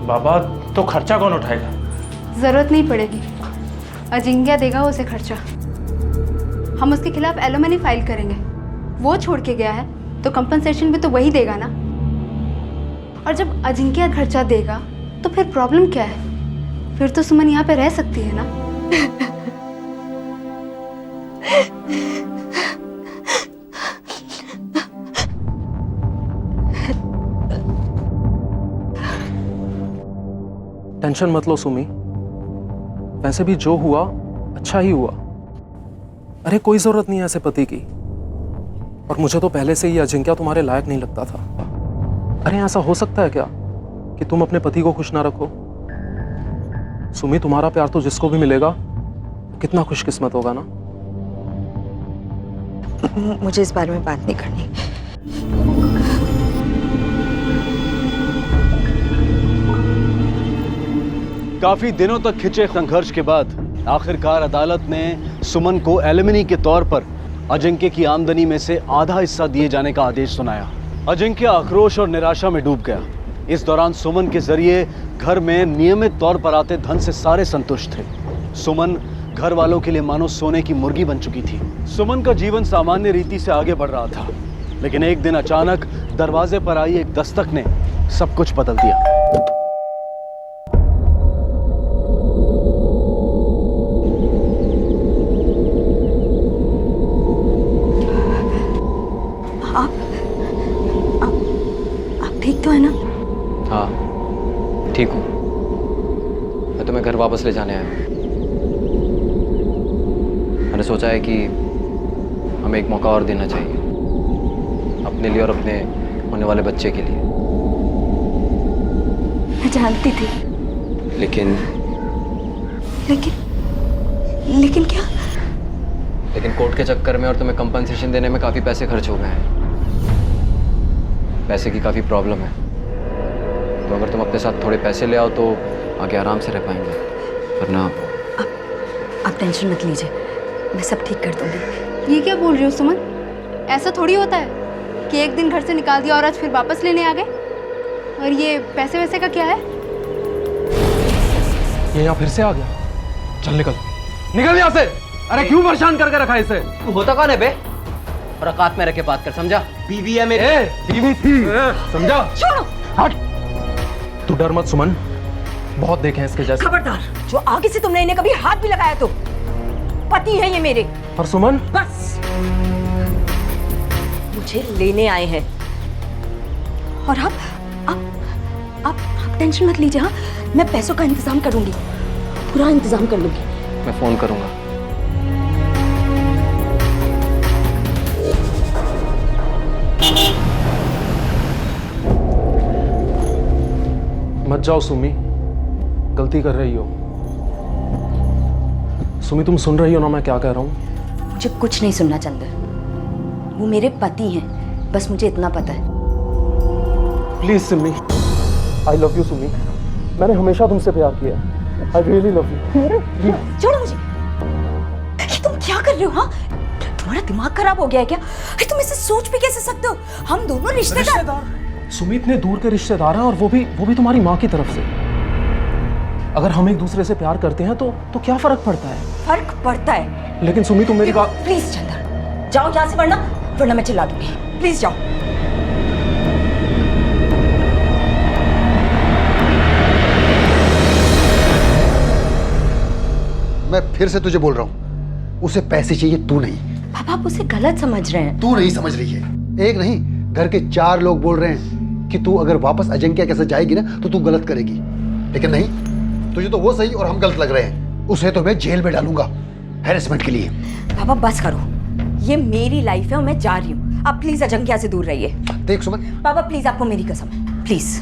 बाबा, तो खर्चा कौन उठाएगा? जरूरत नहीं पड़ेगी, अजिंक्य देगा उसे खर्चा। हम उसके खिलाफ एलिमनी फाइल करेंगे। वो छोड़ के गया है तो कंपनसेशन भी तो वही देगा ना। और जब अजिंक्य खर्चा देगा तो फिर प्रॉब्लम क्या है? फिर तो सुमन यहाँ पे रह सकती है ना। टेंशन मत लो सुमी, वैसे भी जो हुआ अच्छा ही हुआ। अरे कोई जरूरत नहीं है ऐसे पति की, और मुझे तो पहले से ही अजिंक्य तुम्हारे लायक नहीं लगता था। अरे ऐसा हो सकता है क्या कि तुम अपने पति को खुश ना रखो? सुमी, तुम्हारा प्यार तो जिसको भी मिलेगा कितना खुशकिस्मत होगा ना। मुझे इस बारे में बात नहीं करनी। काफी दिनों तक खिंचे संघर्ष के बाद आखिरकार अदालत ने सुमन को एलिमनी के तौर पर अजिंक्य की आमदनी में से आधा हिस्सा दिए जाने का आदेश सुनाया। अजिंक्य आक्रोश और निराशा में डूब गया। इस दौरान सुमन के जरिए घर में नियमित तौर पर आते धन से सारे संतुष्ट थे। सुमन घर वालों के लिए मानो सोने की मुर्गी बन चुकी थी। सुमन का जीवन सामान्य रीति से आगे बढ़ रहा था, लेकिन एक दिन अचानक दरवाजे पर आई एक दस्तक ने सब कुछ बदल दिया। आप ठीक तो है ना? हाँ ठीक हूँ। मैं तुम्हें घर वापस ले जाने आया हूँ। मैंने सोचा है कि हमें एक मौका और देना चाहिए, अपने लिए और अपने होने वाले बच्चे के लिए। मैं जानती थी। लेकिन क्या? लेकिन कोर्ट के चक्कर में और तुम्हें कंपनसेशन देने में काफ़ी पैसे खर्च हो गए हैं। पैसे की काफ़ी प्रॉब्लम है, तो अगर तुम अपने साथ थोड़े पैसे ले आओ तो आगे आराम से रह पाएंगे, वरना आप टेंशन मत लीजिए, मैं सब ठीक कर दूंगी। ये क्या बोल रही हो सुमन? ऐसा थोड़ी होता है कि एक दिन घर से निकाल दिया और आज फिर वापस लेने आ गए। और ये पैसे वैसे का क्या है? ये यहाँ फिर से आ गया। चल निकल निकल यहाँ से। अरे क्यों परेशान करके रखा इसे? तू होता कौन है बे? और औकात में रख के बात कर, समझा? बीवी है मेरे। बीवी थी, समझा? छोड़ो। हट। तू डर मत सुमन, बहुत देखे हैं इसके जैसे। खबरदार, जो आगे से तुमने इन्हें कभी हाथ भी लगाया तो पति है ये मेरे। और सुमन, बस मुझे लेने आए हैं। और आप टेंशन मत लीजिए। हाँ, मैं पैसों का इंतजाम करूंगी, पूरा इंतजाम कर लूंगी। मैं फोन करूंगा। मत जाओ सुमी, गलती कर रही हो। सुमी तुम सुन रही हो ना मैं क्या कह रहा हूँ? मुझे कुछ नहीं सुनना चंदर, वो मेरे पति हैं, बस मुझे इतना पता है। Please Sumi, I love you Sumi, मैंने हमेशा तुमसे प्यार किया। I really love you. छोड़ो मुझे। ये तुम क्या कर रहे हो? हाँ, तुम्हारा दिमाग खराब हो गया है क्या? अरे तुम ऐसे सोच भी कैसे सकते हो? हम दोनों रिश्तेदार। सुमी इतने दूर के रिश्तेदार हैं, और वो भी तुम्हारी माँ की तरफ से। अगर हम एक दूसरे से प्यार करते हैं तो क्या फर्क पड़ता है? फर्क पड़ता है। लेकिन सुमी तुम मेरी बात। प्लीज चंदर, जाओ यहाँ से, वरना मैं चिल्ला दूंगी। प्लीज जाओ। मैं फिर से तुझे बोल रहा हूँ, उसे पैसे चाहिए, तू नहीं। पापा आप उसे गलत समझ रहे हैं। तू नहीं समझ रही है। एक नहीं, घर के 4 लोग बोल रहे हैं कि तू अगर वापस अजिंक्य के साथ जाएगी ना तो तू गलत करेगी। लेकिन नहीं, तुझे तो वो सही और हम गलत लग रहे हैं। उसे तो मैं जेल में डालूंगा हैरेसमेंट के लिए। पापा बस करो, ये मेरी लाइफ है और मैं जा रही हूँ। आप प्लीज अजिंक्य से दूर रहिए। देख सुमन। पापा प्लीज, आपको मेरी कसम है, प्लीज।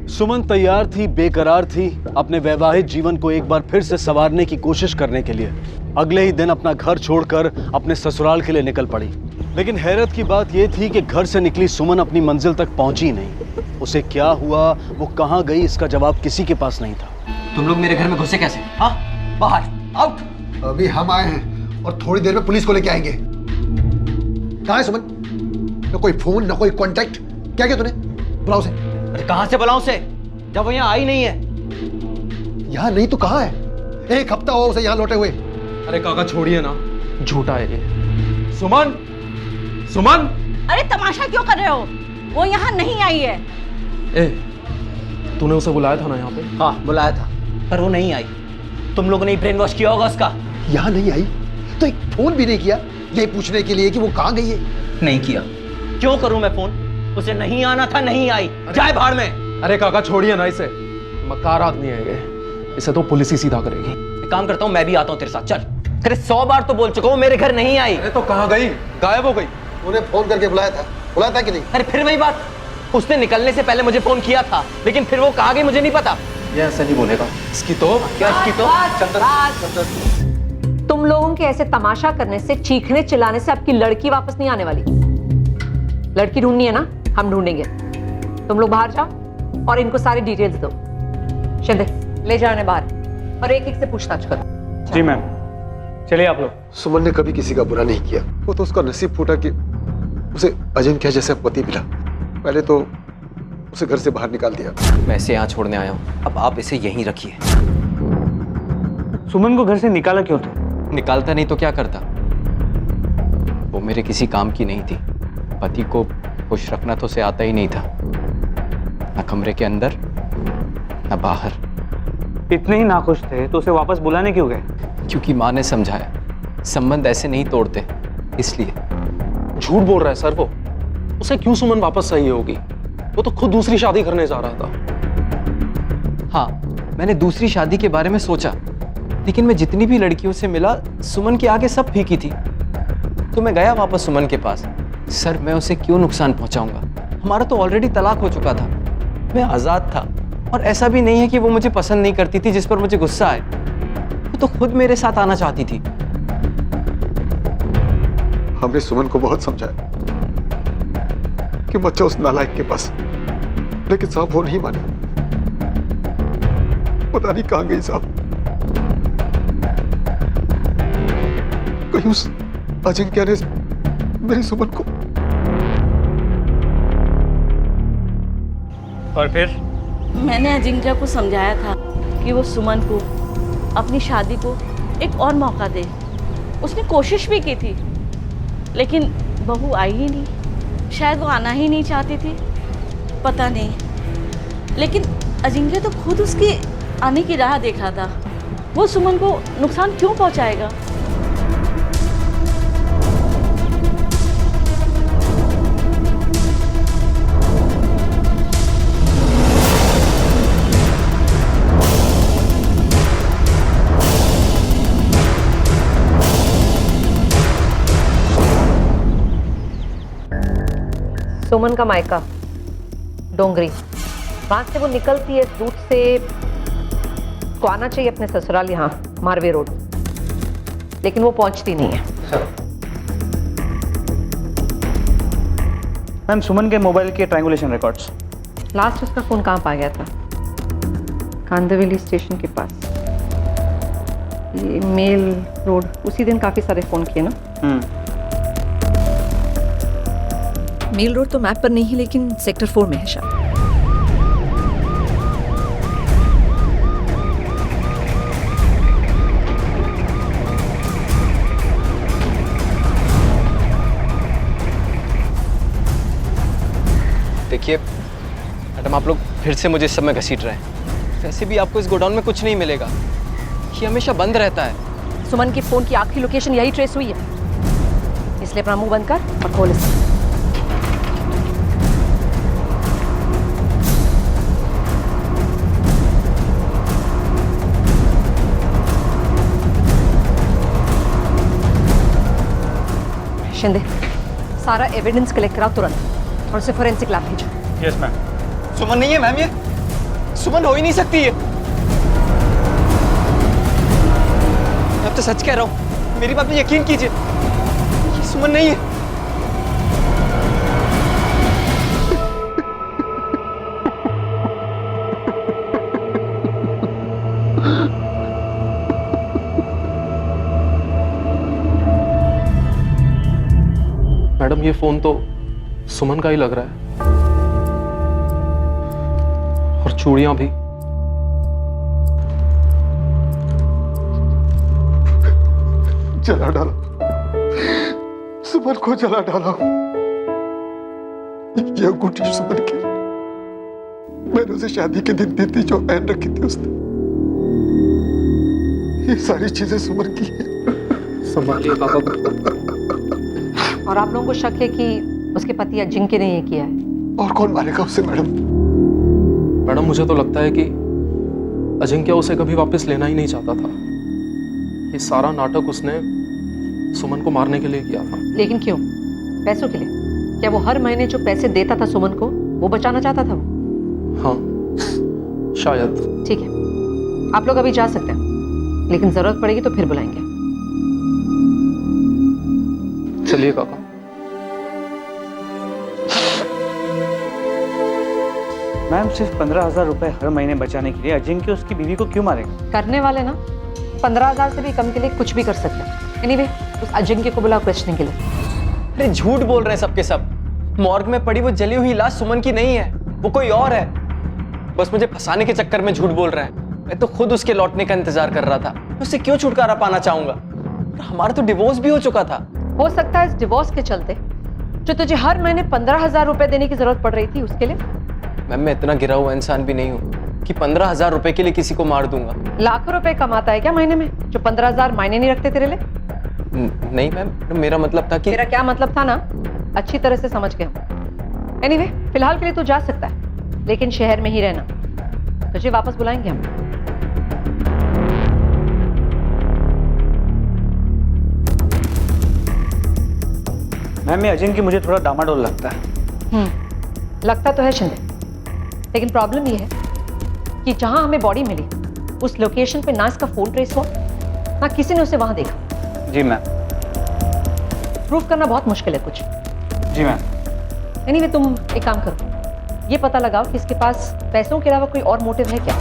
सुमन तैयार थी, बेकरार थी, अपने वैवाहिक जीवन को एक बार फिर से संवारने की कोशिश करने के लिए। अगले ही दिन अपना घर छोड़कर अपने ससुराल के लिए निकल पड़ी। लेकिन हैरत की बात यह थी कि घर से निकली सुमन अपनी मंजिल तक पहुंची नहीं। उसे क्या हुआ, वो कहां गई, इसका जवाब किसी के पास नहीं था। तुम लोग मेरे घर में घुसे कैसे? हाँ, बाहर, आउट। अभी हम आए हैं और थोड़ी देर में पुलिस को लेके आएंगे। कहाँ है सुमन? न कोई फोन, न कोई कांटेक्ट। क्या किया तूने? बुलाओ उसे। कहां से बुलाऊं उसे, जब वो यहाँ आई नहीं है? यहाँ नहीं तो कहाँ है? 1 हफ्ता हो उसे यहाँ लौटे हुए। अरे काका छोड़िए ना, झूठा है ये। सुमन, सुमन! अरे तमाशा क्यों कर रहे हो? वो यहाँ नहीं आई है। ए, तूने उसे बुलाया था ना यहाँ पे? हाँ बुलाया था, पर वो नहीं आई। तुम लोगों ने ही ब्रेन वॉश किया होगा उसका। यहाँ नहीं आई तो एक फोन भी नहीं किया ये पूछने के लिए कि वो कहाँ गई है? नहीं किया। क्यों करूं मैं फोन? उसे नहीं आना था, नहीं आई। जाए भाड़ में। अरे काका छोड़िए ना इसे, मक्कार आदमी है ये, इसे तो पुलिस ही सीधा करेगी। एक काम करता हूँ, मैं भी आता हूँ तेरे साथ। चल। अरे 100 बार तो बोल चुका हूँ मेरे घर नहीं आई। अरे तो कहाँ गई? गायब हो गई। उन्हें फोन करके बुलाया था कि नहीं? अरे फिर वही बात, उसने निकलने से पहले मुझे फोन किया था, लेकिन फिर वो कहाँ गई मुझे नहीं पता। ये ऐसे नहीं बोलेगा। इसकी तो क्या इसकी तो? तुम लोगों के ऐसे तमाशा करने से, चीखने चिल्लाने से आपकी लड़की वापस नहीं आने वाली। लड़की ढूंढनी है ना, हम ढूंढेंगे। तुम लोग बाहर जाओ और इनको सारी डिटेल्स दो। शिंदे ले जाने बाहर और एक एक से पूछताछ करो। जी मैम, चलिए आप लोग। सुमन ने कभी किसी का बुरा नहीं किया, वो तो उसका नसीब फूटा कि उसे अजिंक्य जैसा पति मिला। पहले तो उसे घर से बाहर निकाल दिया। मैं इसे यहाँ छोड़ने आया हूँ, अब आप इसे यहीं रखिए। सुमन को घर से निकाला क्यों था? निकालता नहीं तो क्या करता? वो मेरे किसी काम की नहीं थी। पति को खुश रखना तो उसे आता ही नहीं था, न कमरे के अंदर न बाहर। इतने ही नाखुश थे तो उसे वापस बुलाने क्यों गए? क्योंकि माँ ने समझाया, संबंध ऐसे नहीं तोड़ते, इसलिए। झूठ बोल रहा है सर वो। उसे क्यों सुमन वापस चाहिए होगी? वो तो खुद दूसरी शादी करने जा रहा था। हाँ, मैंने दूसरी शादी के बारे में सोचा, लेकिन मैं जितनी भी लड़कियों से मिला, सुमन के आगे सब फीकी थी। तो मैं गया वापस सुमन के पास। सर, मैं उसे क्यों नुकसान पहुंचाऊंगा? हमारा तो ऑलरेडी तलाक हो चुका था। मैं आजाद था, और ऐसा भी नहीं है कि वो मुझे पसंद नहीं करती थी जिस पर मुझे गुस्सा आए। वो तो खुद मेरे साथ आना चाहती थी। हमने सुमन को बहुत समझाया कि मत जाओ उस नालायक के पास, लेकिन साहब वो नहीं माने। पता नहीं कहां गई साहब। कहीं उस अजिंक्य ने मेरी सुमन को। और फिर? मैंने अजिंक्य को समझाया था कि वो सुमन को अपनी शादी को एक और मौका दे। उसने कोशिश भी की थी, लेकिन बहू आई ही नहीं। शायद वो आना ही नहीं चाहती थी, पता नहीं। लेकिन अजिंक्य तो खुद उसकी आने की राह देख रहा था। वो सुमन को नुकसान क्यों पहुंचाएगा? सुमन का मायका डोंगरी, वहां से वो निकलती है रूट से, तो आना चाहिए अपने ससुराल यहाँ मारवे रोड, लेकिन वो पहुंचती नहीं है। मैम, सुमन के मोबाइल के ट्रायंगुलेशन रिकॉर्ड्स। लास्ट उसका फोन कहाँ पा गया था? कांदवेली स्टेशन के पास, ये मेल रोड। उसी दिन काफी सारे फोन किए ना। मेल रोड तो मैप पर नहीं है, लेकिन सेक्टर 4 में है शायद। देखिए मैडम, आप लोग फिर से मुझे इस समय घसीट रहे हैं। वैसे भी आपको इस गोडाउन में कुछ नहीं मिलेगा, ये हमेशा बंद रहता है। सुमन के फोन की आखिरी लोकेशन यही ट्रेस हुई है, इसलिए अपना मुंह बंद कर और खोल इसे। शिंदे, सारा एविडेंस कलेक्ट कराओ तुरंत और उसे फोरेंसिक लैब भेजो। Yes ma'am. सुमन नहीं है मैम, ये सुमन हो ही नहीं सकती है। मैं तो सच कह रहा हूँ, मेरी बात में यकीन कीजिए, ये सुमन नहीं है। मैडम, ये फोन तो सुमन का ही लग रहा है, और चूड़ियां भी। जला डाला, सुमन को जला डाला। ये अंगूठी सुमन की, मैंने उसे शादी के दिन दी थी, जो पहन रखी थी उसने। ये सारी चीजें सुमन की है। संभालिए पापा को। और आप लोगों को शक है कि उसके पति अजिंक्य ने ये किया है? और कौन मारेगा उसे मैडम? मैडम मुझे तो लगता है कि अजिंक्य उसे कभी वापस लेना ही नहीं चाहता था। ये सारा नाटक उसने सुमन को मारने के लिए किया था। लेकिन क्यों? पैसों के लिए? क्या वो हर महीने जो पैसे देता था सुमन को, वो बचाना चाहता था वो? हाँ शायद। ठीक है, आप लोग अभी जा सकते हैं, लेकिन जरूरत पड़ेगी तो फिर बुलाएंगे। चलिए काका। मैम सिर्फ 15,000 रुपए हर महीने बचाने के लिए अजिंक्य उसकी बीवी को क्यों मारेगा? करने वाले ना 15,000 से भी कम के लिए कुछ भी कर सकते हैं। एनीवे, उस अजिंक्य को बुलाओ क्वेश्चनिंग के लिए। अरे झूठ बोल रहे हैं सबके सब। मॉर्ग में पड़ी वो जली हुई लाश सुमन की नहीं है, वो कोई और है। बस मुझे फंसाने के चक्कर में झूठ बोल रहा है। मैं तो खुद उसके लौटने का इंतजार कर रहा था। उससे क्यों छुटकारा पाना चाहूंगा? हमारा तो डिवोर्स भी हो चुका था। हो सकता है इस डिवोर्स के चलते जो तुझे हर महीने 15,000 रुपए देने की जरूरत पड़ रही थी, उसके लिए। मैम मैं इतना गिरा हुआ इंसान भी नहीं हूँ कि 15,000 रुपए के लिए किसी को मार दूंगा। लाखों रुपए कमाता है क्या महीने में, जो 15,000 मायने नहीं रखते तेरे लिए? नहीं मैम, मेरा मतलब था कि... तेरा क्या मतलब था ना, अच्छी तरह से समझ गए हम। एनीवे, फिलहाल के लिए तू जा सकता है, लेकिन शहर में ही रहना। तुझे वापस बुलाएंगे हम। मैम ये अजिंक्य मुझे थोड़ा डामाडोल लगता है। लगता तो है शिंदे, लेकिन प्रॉब्लम ये है कि जहां हमें बॉडी मिली उस लोकेशन पे ना इसका फोन ट्रेस हुआ, ना किसी ने उसे वहां देखा। जी मैम। प्रूफ करना बहुत मुश्किल है कुछ। जी मैम। एनीवे, तुम एक काम करो, ये पता लगाओ कि इसके पास पैसों के अलावा कोई और मोटिव है क्या।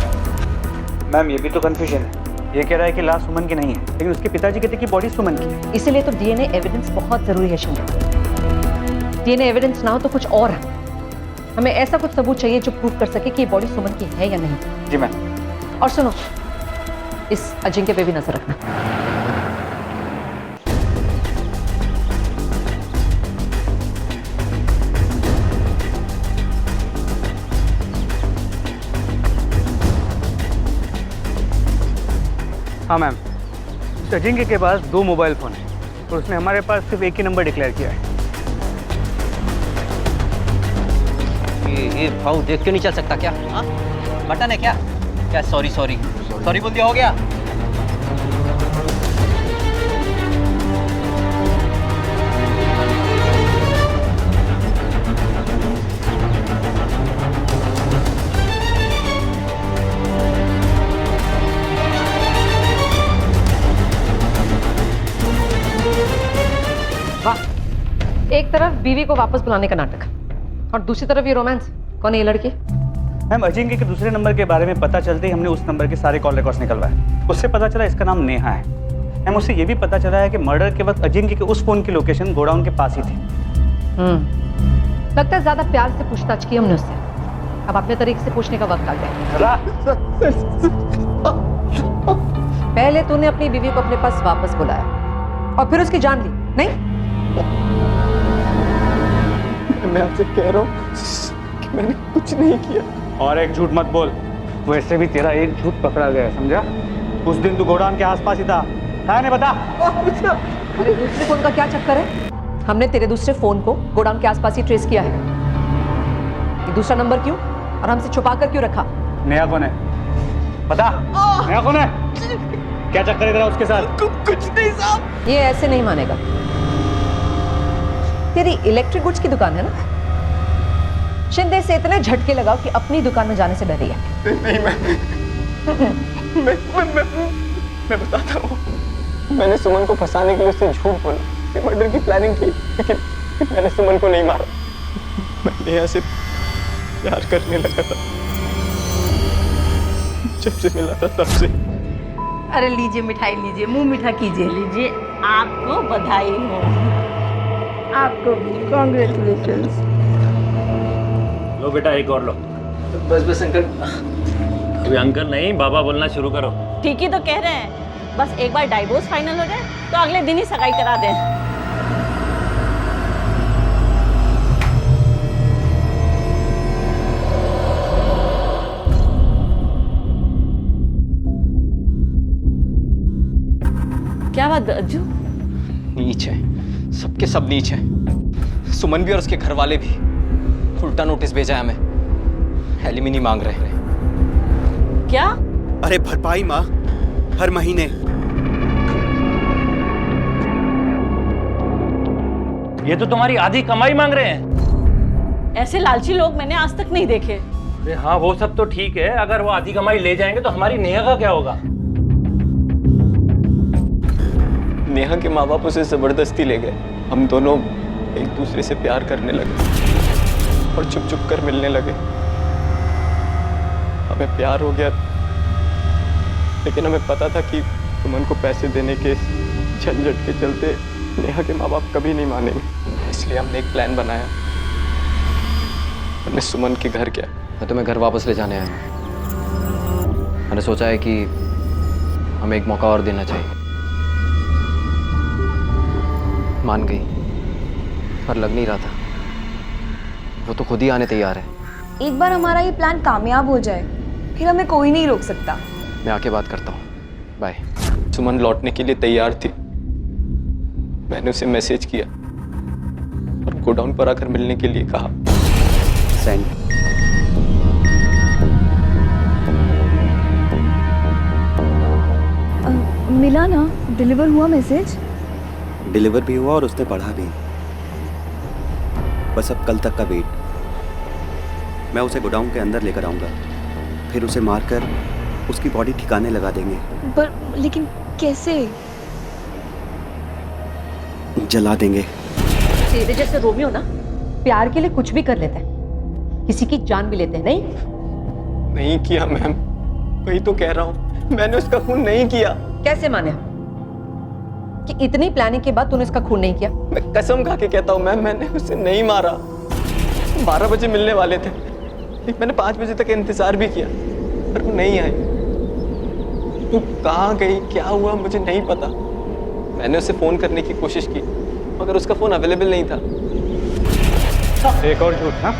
मैम ये भी तो कंफ्यूजन है। ये कह रहा है कि लाश सुमन की नहीं है, लेकिन उसके पिताजी कहते कि बॉडी सुमन की है। इसीलिए तो डीएनए एविडेंस बहुत जरूरी है शिंदे। डीएनए एविडेंस ना हो तो कुछ और है। हमें ऐसा कुछ सबूत चाहिए जो प्रूव कर सके कि ये बॉडी सुमन की है या नहीं। जी मैम। और सुनो, इस अजिंक्य पे भी नजर रखना। हाँ मैम, इस अजिंक्य के पास 2 मोबाइल फोन है और उसने हमारे पास सिर्फ एक ही नंबर डिक्लेयर किया है। ये भाव देख के नहीं चल सकता क्या? बटन है क्या? क्या सॉरी सॉरी सॉरी बोल दिया, हो गया? वाह, एक तरफ बीवी को वापस बुलाने का नाटक और दूसरी तरफ ये रोमांस। कौन है ये लड़की? मैम अजिंक्य के दूसरे नंबर के बारे में पता चलते ही हमने उस नंबर के सारे कॉल रिकॉर्ड्स निकलवाए। उससे पता चला इसका नाम नेहा है। मैम उससे ये भी पता चला है कि मर्डर के वक्त अजिंक्य के उस फोन की लोकेशन गोडाउन के पास ही थी। लगता है ज्यादा प्यार से पूछताछ की हमने उससे। अब अपने तरीके से पूछने का वक्त आ गया। पहले तूने अपनी बीवी को अपने पास वापस बुलाया और फिर उसकी जान ली, नहीं? मैं आपसे कह रहा हूँ कि मैंने कुछ नहीं किया। और एक झूठ मत बोल, वैसे भी तेरा एक झूठ पकड़ा गया, समझा? उस दिन तू गोडाउन के आसपास ही था, है नहीं पता? अरे दूसरे फोन का क्या चक्कर है? हमने तेरे दूसरे फोन को गोडाउन के आसपास ही ट्रेस किया है। ये दूसरा नंबर क्यों और हमसे छुपा कर क्यों रखा? नेहा कौन है पता? नेहा कौन है? क्या चक्कर है तेरा उसके साथ? कुछ नहीं साहब। ये ऐसे नहीं मानेगा। तेरी इलेक्ट्रिक गुड्स की दुकान है ना? शिंदे से इतने झटके लगाओ कि अपनी दुकान में जाने से डरी है। नहीं मैं बताता हूँ। मैंने सुमन को फंसाने के लिए उससे झूठ बोला, मर्डर की प्लानिंग की, लेकिन मैंने सुमन को नहीं मारा। मैं नेहा से प्यार करने लगा था जब से मिला था तब से। अरे लीजिए मिठाई लीजिए, मुंह मीठा कीजिए। लीजिए, आपको बधाई हो। आपको कांग्रेचुलेशंस। लो बेटा एक और लो। बस अंकल। अभी अंकल नहीं, बाबा बोलना शुरू करो। ठीक ही तो कह रहे हैं, बस एक बार डाइवोर्स फाइनल हो जाए तो अगले दिन ही सगाई करा दें। क्या बात अज्जू? नीच है, सबके सब नीच है। सुमन भी और उसके घर वाले भी। उल्टा नोटिस भेजा है हमें, एलिमिनी मांग रहे हैं। क्या? अरे भरपाई माँ, हर महीने। ये तो तुम्हारी आधी कमाई मांग रहे हैं। ऐसे लालची लोग मैंने आज तक नहीं देखे। अरे हाँ, वो सब तो ठीक है, अगर वो आधी कमाई ले जाएंगे तो हमारी नेहा का क्या होगा? नेहा के माँ बाप उसे जबरदस्ती ले गए। हम दोनों एक दूसरे से प्यार करने लगे और चुप चुप कर मिलने लगे। हमें प्यार हो गया, लेकिन हमें पता था कि सुमन को पैसे देने के झंझट के चलते नेहा के माँ बाप कभी नहीं मानेंगे। इसलिए हमने एक प्लान बनाया। हमने सुमन के घर गया। मैं तुम्हें घर वापस ले जाने आया हूँ। मैंने सोचा है कि हमें एक मौका और देना चाहिए। मान गई, पर लग नहीं रहा था। वो तो खुद ही आने तैयार है। एक बार हमारा ये प्लान कामयाब हो जाए, फिर हमें कोई नहीं रोक सकता। मैं आके बात करता हूँ। बाय। सुमन लौटने के लिए तैयार थी। मैंने उसे मैसेज किया और गोडाउन पर आकर मिलने के लिए कहा। सेंड। मिला ना? डिलीवर हुआ मैसेज? डिलीवर भी हुआ और उसने पढ़ा भी। बस अब कल तक का वेट। मैं उसे गोडाउन के अंदर लेकर आऊंगा, फिर उसे मारकर उसकी बॉडी ठिकाने लगा देंगे। पर लेकिन कैसे? जला देंगे। तेरे जैसे रोमियो ना प्यार के लिए कुछ भी कर लेते हैं, किसी की जान भी लेते हैं। नहीं किया मैम, वही तो कह रहा हूँ। मैंने उसका खून नहीं किया। कैसे माने कि इतनी प्लानिंग के बाद तूने इसका खून नहीं किया? मैं कसम खा के कहता हूँ मैम, मैंने उसे नहीं मारा। 12 बजे मिलने वाले थे, मैंने 5 बजे तक इंतजार भी किया, पर वो नहीं आई। वो कहाँ गई, क्या हुआ, मुझे नहीं पता। मैंने उसे फोन करने की कोशिश की, मगर उसका फोन अवेलेबल नहीं था। एक और झूठ? हाँ,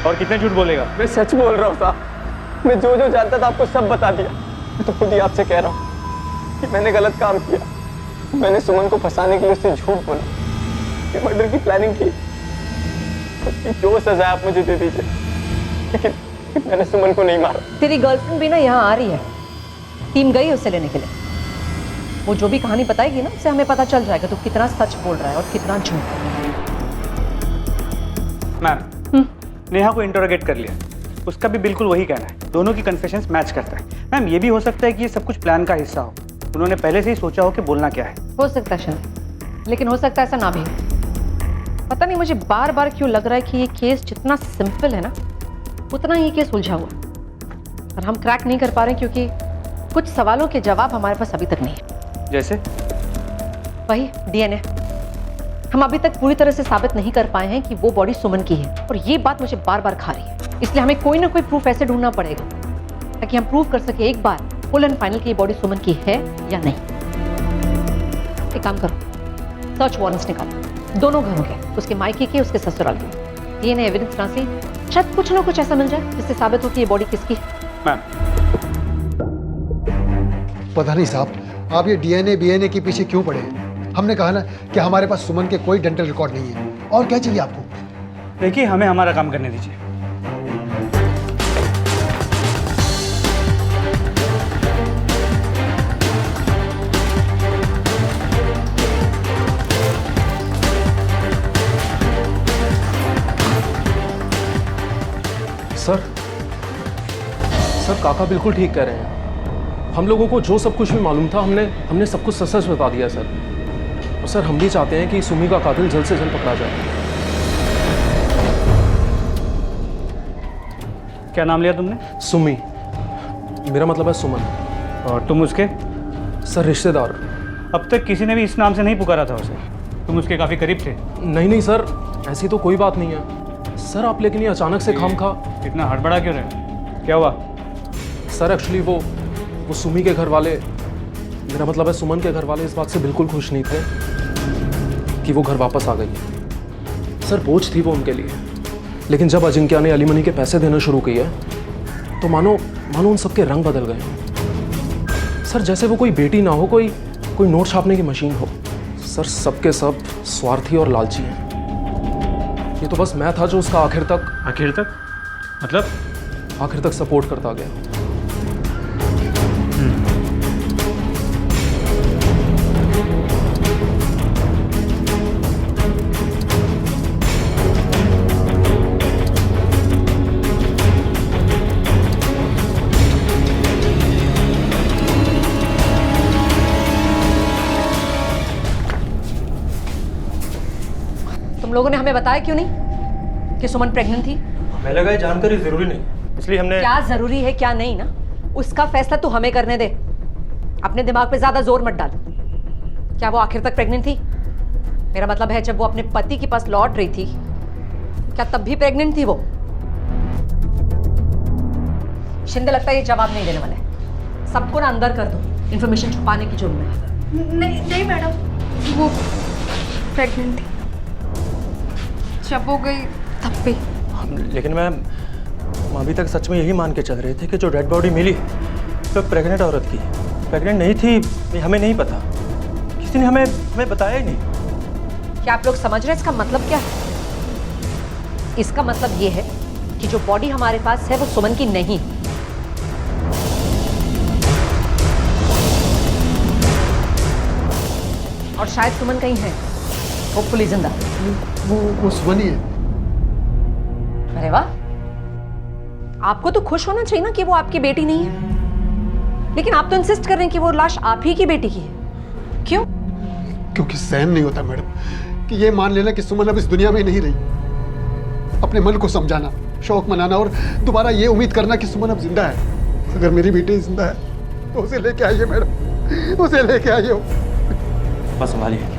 और कितने झूठ बोलेगा? मैं सच बोल रहा हूँ साहब। मैं जो जो जानता था आपको सब बता दिया। मैं तो खुद ही आपसे कह रहा हूँ कि मैंने गलत काम किया। मैंने सुमन को फंसाने के लिए उससे झूठ बोला, मर्डर की प्लानिंग की। उसकी जो सजा आप मुझे दे दीजिए, लेकिन मैंने सुमन को नहीं मारा। तेरी गर्लफ्रेंड भी ना यहाँ आ रही है, टीम गई उसे लेने के लिए। वो जो भी कहानी बताएगी ना, उससे हमें पता चल जाएगा तू कितना सच बोल रहा है और कितना झूठ। मैम, नेहा को इंटरोगेट कर लिया, उसका भी बिल्कुल वही कहना है। दोनों की कन्फेशंस मैच करता है। मैम, ये भी हो सकता है कि ये सब कुछ प्लान का हिस्सा हो। उन्होंने पहले से ही सोचा हो कि बोलना क्या है। हो सकता है शायद, लेकिन हो सकता है ऐसा ना भी हो। पता नहीं मुझे बार बार क्यों लग रहा है कि ये केस जितना सिंपल है ना, उतना ही केस उलझा हुआ, और हम क्रैक नहीं कर पा रहे क्योंकि कुछ सवालों के जवाब हमारे पास अभी तक नहीं है। जैसे? वही डीएनए। हम अभी तक पूरी तरह से साबित नहीं कर पाए हैं कि वो बॉडी सुमन की है, और ये बात मुझे बार बार खा रही है। इसलिए हमें कोई ना कोई प्रूफ ऐसे ढूंढना पड़ेगा ताकि हम प्रूव कर सके एक बार फुल एंड फाइनल कि ये बॉडी सुमन की है या नहीं। एक काम करो, सर्च वारंट्स निकालो, दोनों घरों के, उसके मायके के, उसके ससुराल के। डीएनए एविडेंस ना से शायद कुछ ना कुछ ऐसा मिल जाए जिससे साबित हो कि ये बॉडी किसकी है। मैम, पता नहीं साहब, आप ये डीएनए बीएनए के पीछे क्यों पड़े हैं? हमने कहा ना कि हमारे पास सुमन के कोई डेंटल रिकॉर्ड नहीं है, और क्या चाहिए आपको? देखिए, हमें हमारा काम करने दीजिए। सर काका बिल्कुल ठीक कह रहे हैं। हम लोगों को जो सब कुछ भी मालूम था, हमने सब कुछ सच बता दिया सर। और सर हम भी चाहते हैं कि सुमी का कातिल जल्द से जल्द पकड़ा जाए। क्या नाम लिया तुमने? सुमी। मेरा मतलब है सुमन। और तुम उसके? सर रिश्तेदार। अब तक किसी ने भी इस नाम से नहीं पुकारा था उसे। तुम उसके काफ़ी करीब थे। नहीं सर, ऐसी तो कोई बात नहीं है सर। आप लेकिन ये अचानक से खामखा इतना हड़बड़ा क्यों रहे? क्या हुआ? सर एक्चुअली वो सुमी के घर वाले, मेरा मतलब है सुमन के घर वाले, इस बात से बिल्कुल खुश नहीं थे कि वो घर वापस आ गई है। सर बोझ थी वो उनके लिए, लेकिन जब अजिंक्या ने एलिमनी के पैसे देना शुरू किए तो मानो उन सबके रंग बदल गए। सर जैसे वो कोई बेटी ना हो, कोई कोई नोट छापने की मशीन हो। सर सबके सब स्वार्थी और लालची हैं। ये तो बस मैं था जो उसका आखिर तक मतलब आखिर तक सपोर्ट करता गया। तुम लोगों ने हमें बताया क्यों नहीं कि सुमन प्रेग्नेंट थी? हमें लगा ये जानकारी जरूरी नहीं, इसलिए हमने। क्या जरूरी है क्या नहीं ना, उसका फैसला तू हमें करने दे। अपने दिमाग पे ज्यादा जोर मत डाल। क्या वो आखिर तक प्रेग्नेंट थी? मेरा मतलब है जब वो अपने पति के पास लौट रही थी, क्या तब भी प्रेग्नेंट थी वो? शिंदे लगता है ये जवाब नहीं देने वाला है। सबको ना अंदर कर दो, इंफॉर्मेशन छुपाने की जरूरत है। नहीं मैडम, वो प्रेग्नेंट थी जब वो गई तब भी। लेकिन मैम, हम अभी तक सच में यही मान के चल रहे थे कि जो डेड बॉडी मिली तो प्रेग्नेंट औरत की। प्रेग्नेंट नहीं थी ये हमें नहीं पता, किसी ने हमें बताया ही नहीं। क्या आप लोग समझ रहे हैं इसका मतलब क्या है? इसका मतलब ये है कि जो बॉडी हमारे पास है वो सुमन की नहीं। और शायद सुमन कहीं है, होपफुली जिंदा। वो सुमन ही है। अरे वाह, आपको तो खुश होना चाहिए ना कि वो आपकी बेटी नहीं है, लेकिन आप तो इंसिस्ट कर रहे हैं कि वो लाश आप ही की बेटी की है। क्यों? क्योंकि सहन नहीं होता मैडम कि ये मान लेना कि सुमन अब इस दुनिया में नहीं रही। अपने मन को समझाना, शौक मनाना और दोबारा ये उम्मीद करना कि सुमन अब जिंदा है। अगर मेरी बेटी जिंदा है तो उसे लेके आइए मैडम, उसे लेके आइए। बस संभालिए।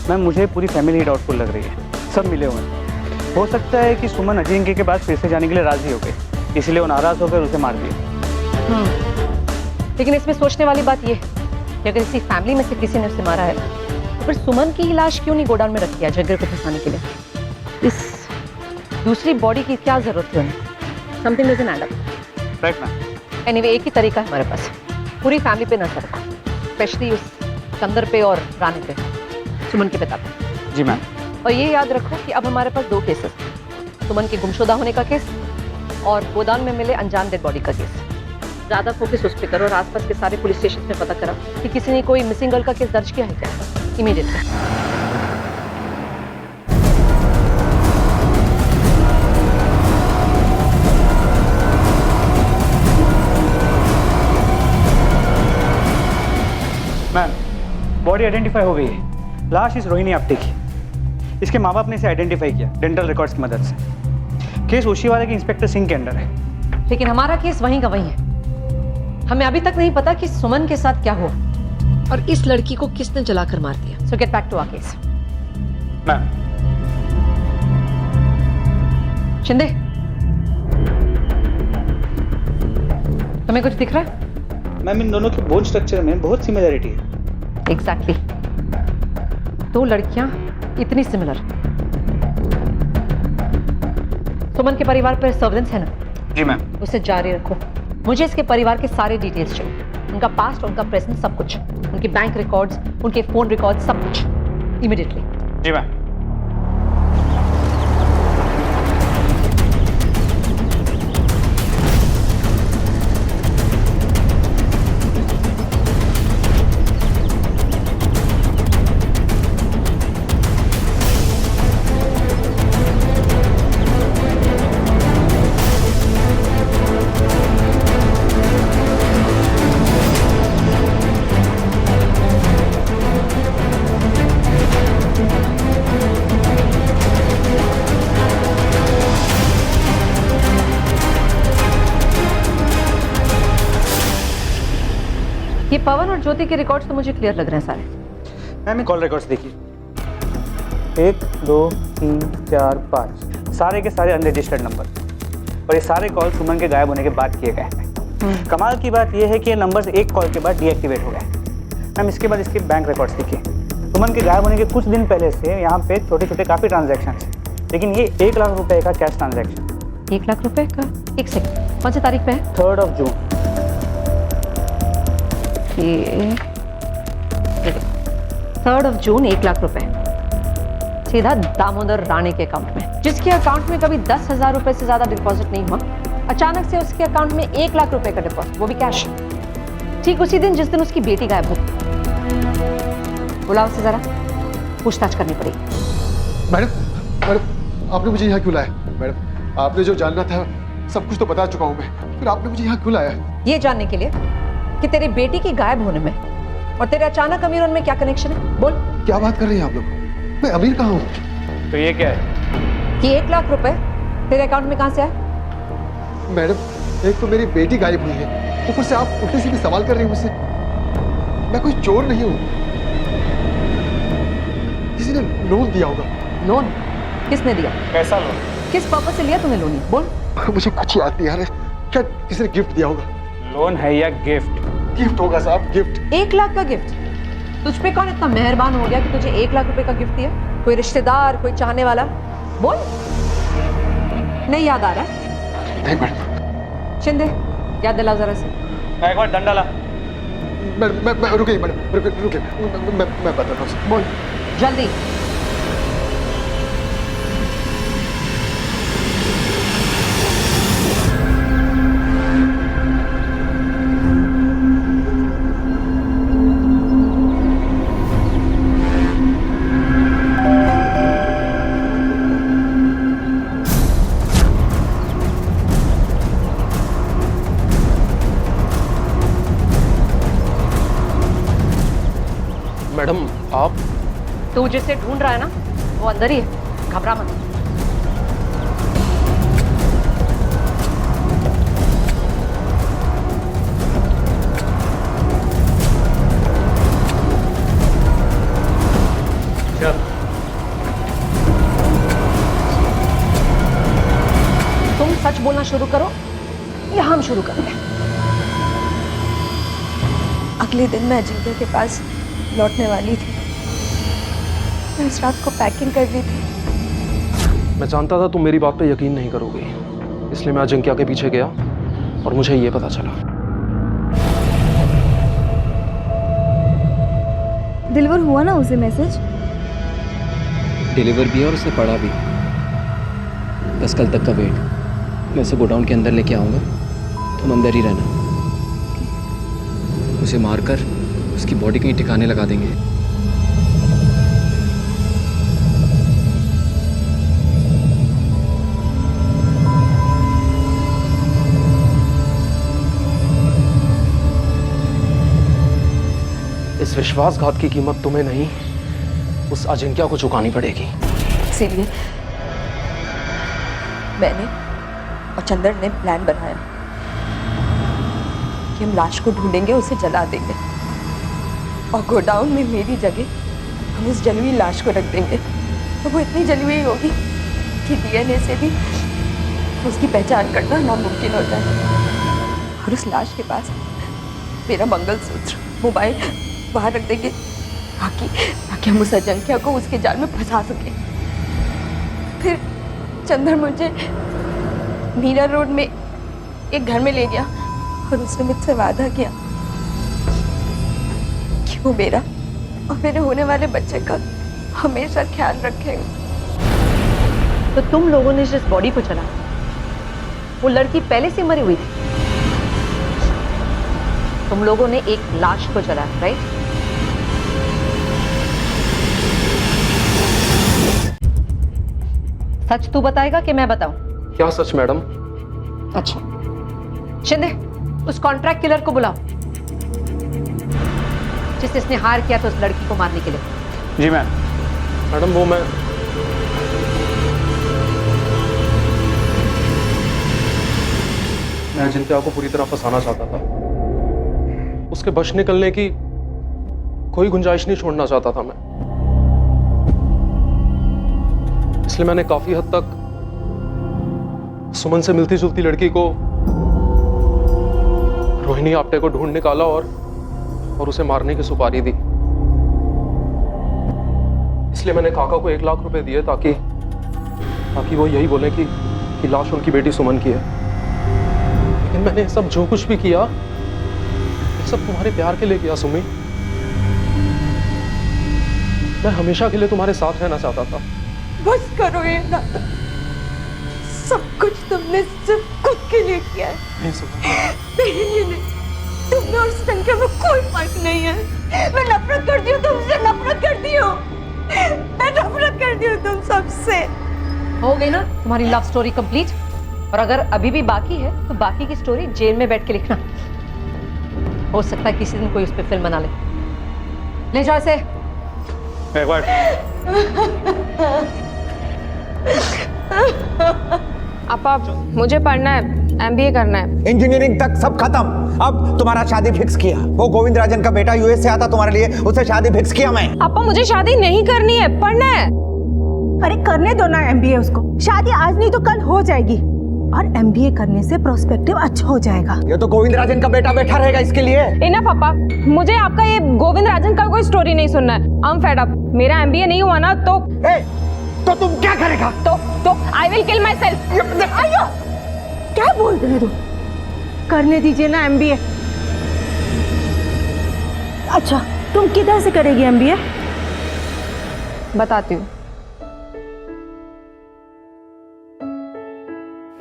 मैम, मुझे पूरी फैमिली डाउटफुल लग रही है। सब मिले हुए हैं। हो सकता है कि सुमन अजिंक्य के बाद फिर से जाने के लिए राजी हो गए, इसलिए वो नाराज होकर उसे मार दिया। लेकिन इसमें सोचने वाली बात यह है कि अगर इसी फैमिली में से किसी ने उसे मारा है तो फिर सुमन की लाश क्यों नहीं गोडाउन में रख दिया जग्गर को फंसाने के लिए? इस दूसरी बॉडी की क्या जरूरत है? Something doesn't add up. Right ma'am. Anyway, एक ही तरीका है हमारे पास, पूरी फैमिली पे नजर रखो, स्पेशली उस कंदर पे और रानी पे, सुमन के पिता पे। जी मैम। और ये याद रखो कि अब हमारे पास 2 केसेस, सुमन के गुमशुदा होने का केस और गोदाम में मिले अनजान डेड बॉडी का केस। ज्यादा फोकस उस पर करो और आसपास के सारे पुलिस स्टेशन में पता करा कि किसी ने कोई मिसिंग गर्ल का केस दर्ज किया है क्या, इमीडिएटली। मैम, बॉडी आइडेंटिफाई हो गई है। लाश इस रोहिणी आप्टे की। इसके माँ बाप ने इसे आइडेंटिफाई किया डेंटल रिकॉर्ड्स की मदद से। केस ओशीवाला के इंस्पेक्टर सिंह के अंडर है। लेकिन हमारा केस वहीं का वहीं है। हमें अभी तक नहीं पता कि सुमन के साथ क्या हुआ और इस लड़की को किसने जलाकर मार दिया। So get back to our case. Ma'am. Shinde, तुम्हें कुछ दिख रहा है? मैम, इन दोनों के बोन स्ट्रक्चर में बहुत सिमिलरिटी है। एग्जैक्टली। 2 लड़कियां इतनी सिमिलर। सुमन के परिवार पर सर्वेलेंस है ना? जी मैम। उसे जारी रखो। मुझे इसके परिवार के सारे डिटेल्स चाहिए, उनका पास्ट, उनका प्रेजेंट, सब कुछ, उनके बैंक रिकॉर्ड्स, उनके फोन रिकॉर्ड्स, सब कुछ, इमीडिएटली। जी मैम। ये पवन और ज्योति के रिकॉर्ड्स तो मुझे क्लियर लग रहे हैं सारे। मैम, ये कॉल रिकॉर्ड्स देखिए। 1 2 3 4 5 सारे के सारे अनरजिस्टर्ड नंबर, और ये सारे कॉल सुमन के गायब होने के बाद किए गए हैं। कमाल की बात यह है कि ये नंबर्स एक कॉल के बाद डीएक्टिवेट हो गए। मैम, इसके बाद इसके बैंक रिकॉर्ड्स देखिए। सुमन के गायब होने के कुछ दिन पहले से यहाँ पे छोटे छोटे काफ़ी ट्रांजैक्शन हैं, लेकिन ये 1 लाख रुपए का कैश ट्रांजैक्शन 1 लाख रुपए का? एक सेकंड, कौन सी तारीख पे है? 3 जून। ये 3 जून 1 लाख रुपए सीधा दामोदर राणे के अकाउंट में, जिसके अकाउंट में कभी 10,000 रुपए से ज्यादा डिपॉजिट नहीं हुआ। अचानक से उसके अकाउंट में 1 लाख रुपए का डिपॉजिट, वो भी कैश, ठीक उसी दिन जिस दिन उसकी बेटी गायब हो। बुलाओ उसे जरा, पूछताछ करनी पड़ेगी। मैडम आपने मुझे यहाँ क्यों लाया? मैडम आपने जो जानना था सब कुछ तो बता चुका हूँ मैं, फिर आपने मुझे यहाँ क्यों लाया? ये जानने के लिए कि तेरी बेटी की गायब होने में और तेरे अचानक अमीर होने में क्या कनेक्शन है? बोल। क्या बात कर रही हैं आप लोग? मैं अमीर कहाँ हूँ? तो ये क्या है? ये 1 लाख रुपए तेरे अकाउंट में कहाँ से आए? मैडम एक तो मेरी बेटी गायब हुई है, ऊपर से आप उल्टे सीधे सवाल कर रही हैं मुझसे। मैं कोई चोर नहीं हूँ, किसी ने लोन दिया होगा। लोन? किसने दिया? कैसा लोन? किस पर्पस से लिया तूने लोन? बोल। मुझे कुछ याद नहीं आ रहा है, क्या किसी ने गिफ्ट दिया होगा? लोन है या गिफ्ट? गिफ्ट होगा साहब, गिफ्ट। 1 लाख का गिफ्ट? तुझ पे कौन इतना मेहरबान हो गया कि तुझे 1 लाख रुपए का गिफ्ट दिया? कोई रिश्तेदार, कोई चाहने वाला? बोल। नहीं याद आ रहा है? नहीं मैडम। शिंदे याद दिलाओ जरा से। एक बार डंडा ला। मैं रुकिए मैडम, रुकिए मैं बताता हूँ। बोल जल्दी। मैडम आप? तू जिसे ढूंढ रहा है ना वो अंदर ही है, घबरा मत। चल। तुम सच बोलना शुरू करो या हम शुरू करें? अगले दिन मैं अजिंक्य के पास लौटने वाली थी। मैं इस रात को पैकिंग कर रही थी। मैं जानता था तुम मेरी बात पे यकीन नहीं करोगे, इसलिए मैं अजिंक्या के पीछे गया और मुझे ये पता चला। डिलीवर हुआ ना उसे मैसेज? डिलीवर भी है और उसे पढ़ा भी। बस कल तक का वेट, मैं उसे गोडाउन के अंदर लेके आऊँगा, तुम अंदर ही रहना। उसे मारकर उसकी बॉडी कहीं ठिकाने लगा देंगे। इस विश्वासघात की कीमत तुम्हें नहीं, उस अजिंक्या को चुकानी पड़ेगी। इसीलिए मैंने और चंदन ने प्लान बनाया कि हम लाश को ढूंढेंगे, उसे जला देंगे और गोडाउन में मेरी जगह हम उस जली हुई लाश को रख देंगे। तो वो इतनी जली हुई होगी कि डीएनए से भी उसकी पहचान करना नामुमकिन होता है। और उस लाश के पास मेरा मंगलसूत्र, मोबाइल बाहर रख देंगे ताकि हम उस अजिंक्या को उसके जाल में फंसा सकें। फिर चंदन मुझे मीरा रोड में एक घर में ले गया और उसने मुझसे वादा किया कि वो मेरा और मेरे होने वाले बच्चे का हमेशा ख्याल रखेगा। तो तुम लोगों ने जिस बॉडी को चला, वो लड़की पहले से मरी हुई थी। तुम लोगों ने एक लाश को जला, राइट? सच तू बताएगा कि मैं बताऊं? क्या सच मैडम? अच्छा शिंदे, उस कॉन्ट्रैक्ट किलर को बुलाओ जिसने हार किया था उस लड़की को मारने के लिए। जी मैम। मैडम वो मैं अजिंक्या को पूरी तरह फंसाना चाहता था। उसके बच निकलने की कोई गुंजाइश नहीं छोड़ना चाहता था मैं। इसलिए मैंने काफी हद तक सुमन से मिलती जुलती लड़की को, रोहिणी आप्टे को ढूंढ निकाला और उसे मारने की सुपारी दी। इसलिए मैंने काका को 1 लाख रुपए दिए ताकि वो यही बोले कि कि लाश उनकी बेटी सुमन की है, लेकिन मैंने सब जो कुछ भी किया ये सब तुम्हारे प्यार के लिए किया सुमी। मैं हमेशा के लिए तुम्हारे साथ रहना चाहता था। बस करो ये नाता, सब कुछ तुमने सिर्फ खुद के लिए किया है, नहीं सुमन, मेरे लिए नहीं। तुम और संख्या में कोई फर्क नहीं है। मैं नफरत करती हूँ तुमसे, नफरत करती हूँ, मैं नफरत करती हूँ तुम सबसे। हो गई ना तुम्हारी लव स्टोरी कंप्लीट? और अगर अभी भी बाकी है तो बाकी की स्टोरी जेल में बैठ के लिखना। हो सकता है किसी दिन कोई उस पर फिल्म बना ले। ले जाओ इसे। आपा, मुझे पढ़ना है, MBA करना है। इंजीनियरिंग तक सब खत्म। अब तुम्हारा शादी फिक्स किया। वो गोविंद राजन का बेटा यूएस से आता तुम्हारे लिए, उससे शादी फिक्स किया मैं। आपा, मुझे शादी नहीं करनी है, पढ़ना है। अरे करने दो ना MBA उसको। शादी आज नहीं तो कल हो जाएगी, और MBA करने से प्रोस्पेक्टिव अच्छा हो जाएगा। ये तो गोविंद राजन का बेटा बैठा रहेगा इसके लिए। इनफ पापा, मुझे आपका ये गोविंद राजन का कोई स्टोरी नहीं सुनना है। I am fed up. मेरा MBA नहीं हुआ ना तो तो तुम क्या करेगा? तो I will kill my self. आयो, क्या बोल रहे हो? करने दीजिए ना MBA। अच्छा, तुम किधर से करेगी MBA? बताती हूँ,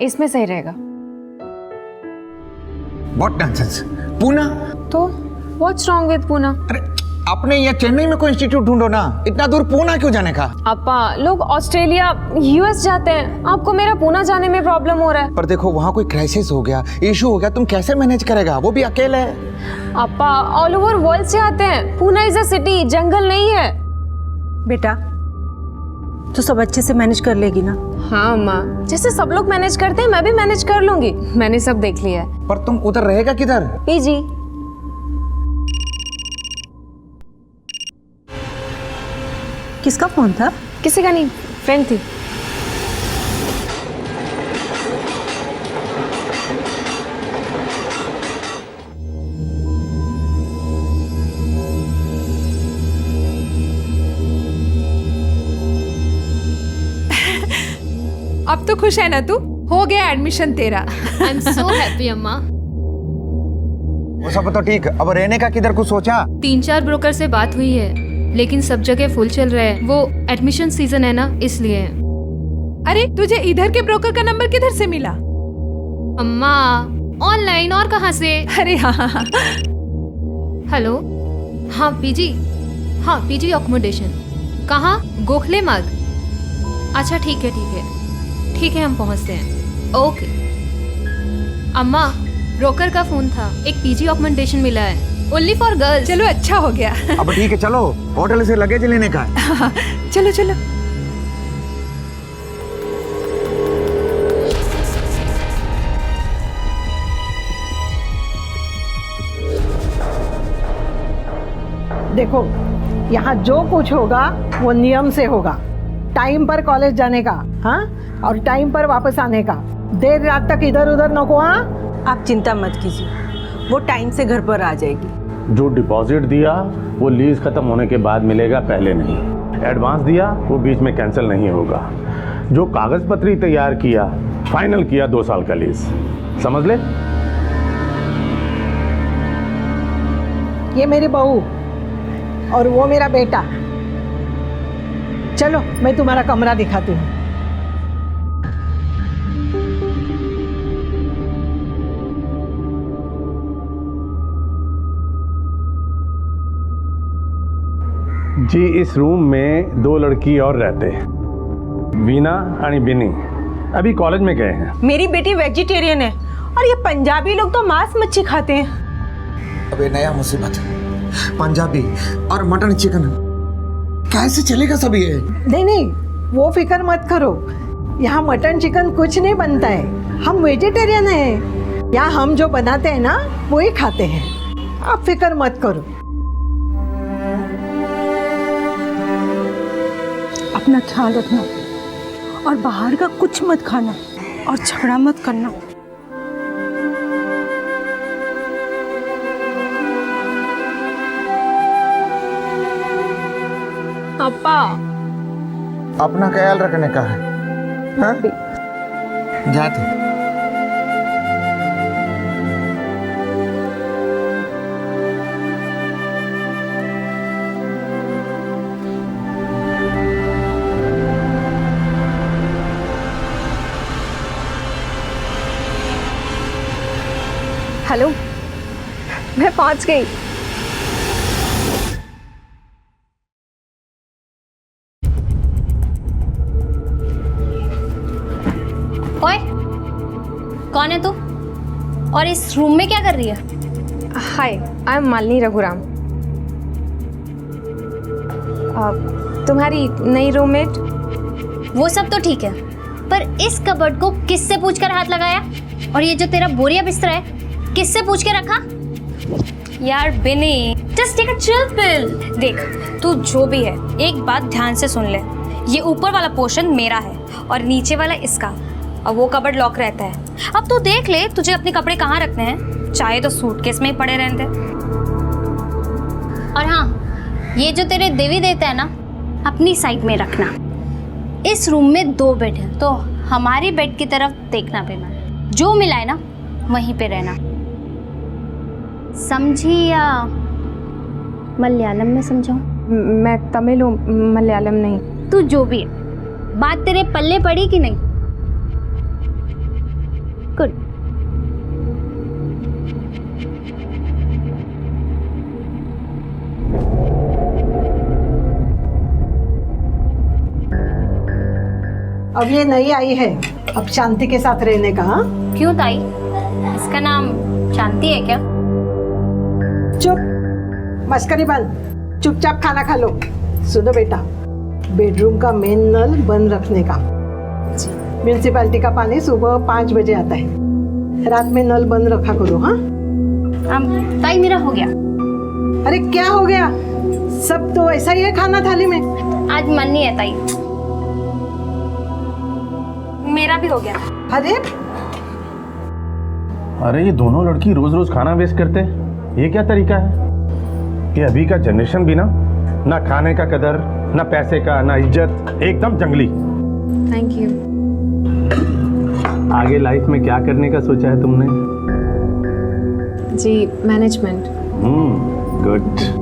इसमें सही रहेगा। What nonsense? पूना? तो व्हाट्स रॉन्ग विद पूना? अपने यहाँ चेन्नई में कोई इंस्टीट्यूट ढूंढो ना, इतना दूर पूना क्यों जाने का? अपा, लोग ऑस्ट्रेलिया US जाते हैं, आपको मेरा पूना जाने में प्रॉब्लम हो रहा है। पर देखो वहाँ कोई क्राइसिस हो गया, इशू हो गया, तुम कैसे मैनेज करेगा? वो भी अकेले है। अपा, ऑल ओवर वर्ल्ड से आते हैं। पूना इज अ सिटी, जंगल नहीं है। बेटा, तो सब अच्छे से मैनेज कर लेगी ना? हाँ माँ, जैसे सब लोग मैनेज करते हैं मैं भी मैनेज कर लूंगी। मैंने सब देख लिया है। पर तुम उधर रहेगा किधर? PG। किसका फोन था? किसी का नहीं, फ्रेंड थी। अब तो खुश है ना तू? हो गया एडमिशन तेरा। आई एम सो हैप्पी अम्मा। वो सब तो ठीक, अब रहने का किधर कुछ सोचा? 3-4 ब्रोकर से बात हुई है, लेकिन सब जगह फुल चल रहा है। वो एडमिशन सीजन है ना, इसलिए। अरे तुझे इधर के ब्रोकर का नंबर किधर से मिला? अम्मा, ऑनलाइन, और कहाँ से? अरे हाँ। हेलो, हाँ PG, हाँ PG अकोमोडेशन। कहाँ? गोखले मार्ग। अच्छा ठीक है ठीक है ठीक है, हम पहुँचते हैं। ओके। अम्मा, ब्रोकर का फोन था, एक PG अकोमोडेशन मिला है, ओनली फॉर गर्ल्स। चलो अच्छा हो गया। अब ठीक है, चलो होटल से लगेज लेने का है। चलो चलो। देखो, यहाँ जो कुछ होगा वो नियम से होगा। टाइम पर कॉलेज जाने का, हाँ, और टाइम पर वापस आने का। देर रात तक इधर उधर नको। हाँ, आप चिंता मत कीजिए, वो टाइम से घर पर आ जाएगी। जो डिपॉजिट दिया वो लीज खत्म होने के बाद मिलेगा, पहले नहीं। एडवांस दिया वो बीच में कैंसिल नहीं होगा। जो कागज पत्री तैयार किया, फाइनल किया 2 साल का लीज, समझ ले। ये मेरी बहू और वो मेरा बेटा। चलो मैं तुम्हारा कमरा दिखाती हूँ। जी, इस रूम में 2 लड़की और रहते हैं, वीना और बिनी। अभी कॉलेज में गए हैं। मेरी बेटी वेजिटेरियन है और ये पंजाबी लोग तो मांस मच्छी खाते हैं। अबे नया मुसीबत, पंजाबी और मटन चिकन कैसे चलेगा सब ये? नहीं, वो फिक्र मत करो। यहाँ मटन चिकन कुछ नहीं बनता है, हम वेजिटेरियन हैं। यहाँ हम जो बनाते हैं ना वो ही खाते हैं, आप फिक्र मत करो। अपना ख्याल रखना और बाहर का कुछ मत खाना और झगड़ा मत करना। पापा, अपना ख्याल रखने का है, हाँ? जा तू। हेलो, मैं पहुंच गई। ओए, कौन है तू? और इस रूम में क्या कर रही है? हाय, आई एम मालिनी रघुराम। तुम्हारी नई रूममेट। वो सब तो ठीक है, पर इस कबर्ड को किससे पूछकर हाथ लगाया? और ये जो तेरा बोरिया बिस्तर है, किससे पूछ के रखा? यार Bini, just take a chill pill. देख, तू जो भी है, एक बात ध्यान से सुन ले। ये ऊपर वाला पोर्शन मेरा है और नीचे वाला इसका, और वो कबर्ड लॉक रहता है। अब तू देख ले तुझे अपने कपड़े कहाँ रखने हैं, चाहे तो सूटकेस में ही पड़े रहने दे। और हाँ, ये जो तेरे देवी देवता है ना, अपनी साइड में रखना। इस रूम में 2 बेड है, तो हमारी बेड की तरफ देखना भी मत। जो मिला है ना, वहीं पे रहना। समझी या मलयालम में समझाऊं? मैं तमिल हूँ, मलयालम नहीं। तू जो भी है, बात तेरे पल्ले पड़ी कि नहीं? गुड। अब ये नई आई है, अब शांति के साथ रहने का। हाँ, क्यों ताई, इसका नाम शांति है क्या? चुप, मस्करी बंद, चुपचाप खाना खा लो। सुनो बेटा, बेडरूम का मेन नल बंद रखने का। म्यूनिसिपैलिटी का पानी सुबह 5 बजे आता है, रात में नल बंद रखा करो। हाँ ताई, मेरा हो गया। अरे क्या हो गया? सब तो ऐसा ही है खाना थाली में। आज मन नहीं है ताई। मेरा भी हो गया। अरे ये दोनों लड़की रोज रोज खाना वेस्ट करते हैं, ये क्या तरीका है? ये अभी का जनरेशन भी ना खाने का कदर, ना पैसे का, ना इज्जत, एकदम जंगली। Thank you. आगे लाइफ में क्या करने का सोचा है तुमने? जी, management. Good.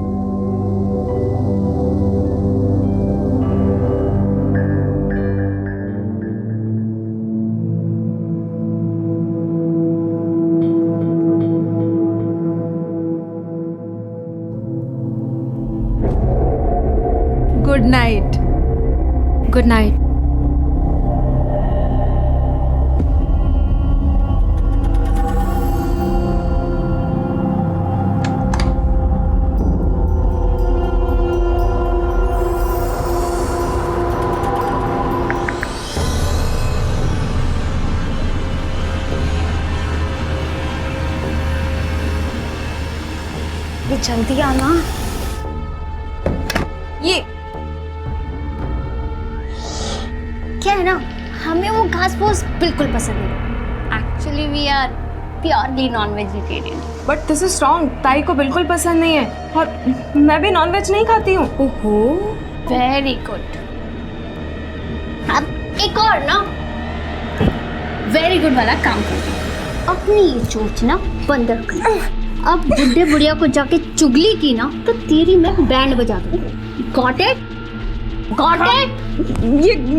Good night. Good night. ये जल्दी आना। ये क्या है ना, हमें वो घास फूस बिल्कुल पसंद नहीं। Actually we are purely non vegetarian. But this is wrong. ताई को बिल्कुल पसंद नहीं है, और मैं भी नॉन वेज नहीं खाती हूँ। ओहो, वेरी गुड। अब एक और ना वेरी गुड वाला काम कर, अपनी ये चोच ना बंद रख। अब बुढ़े बुढ़िया को जाके चुगली की ना, तो तेरी मैं बैंड बजा दूँ। Got it? Got it?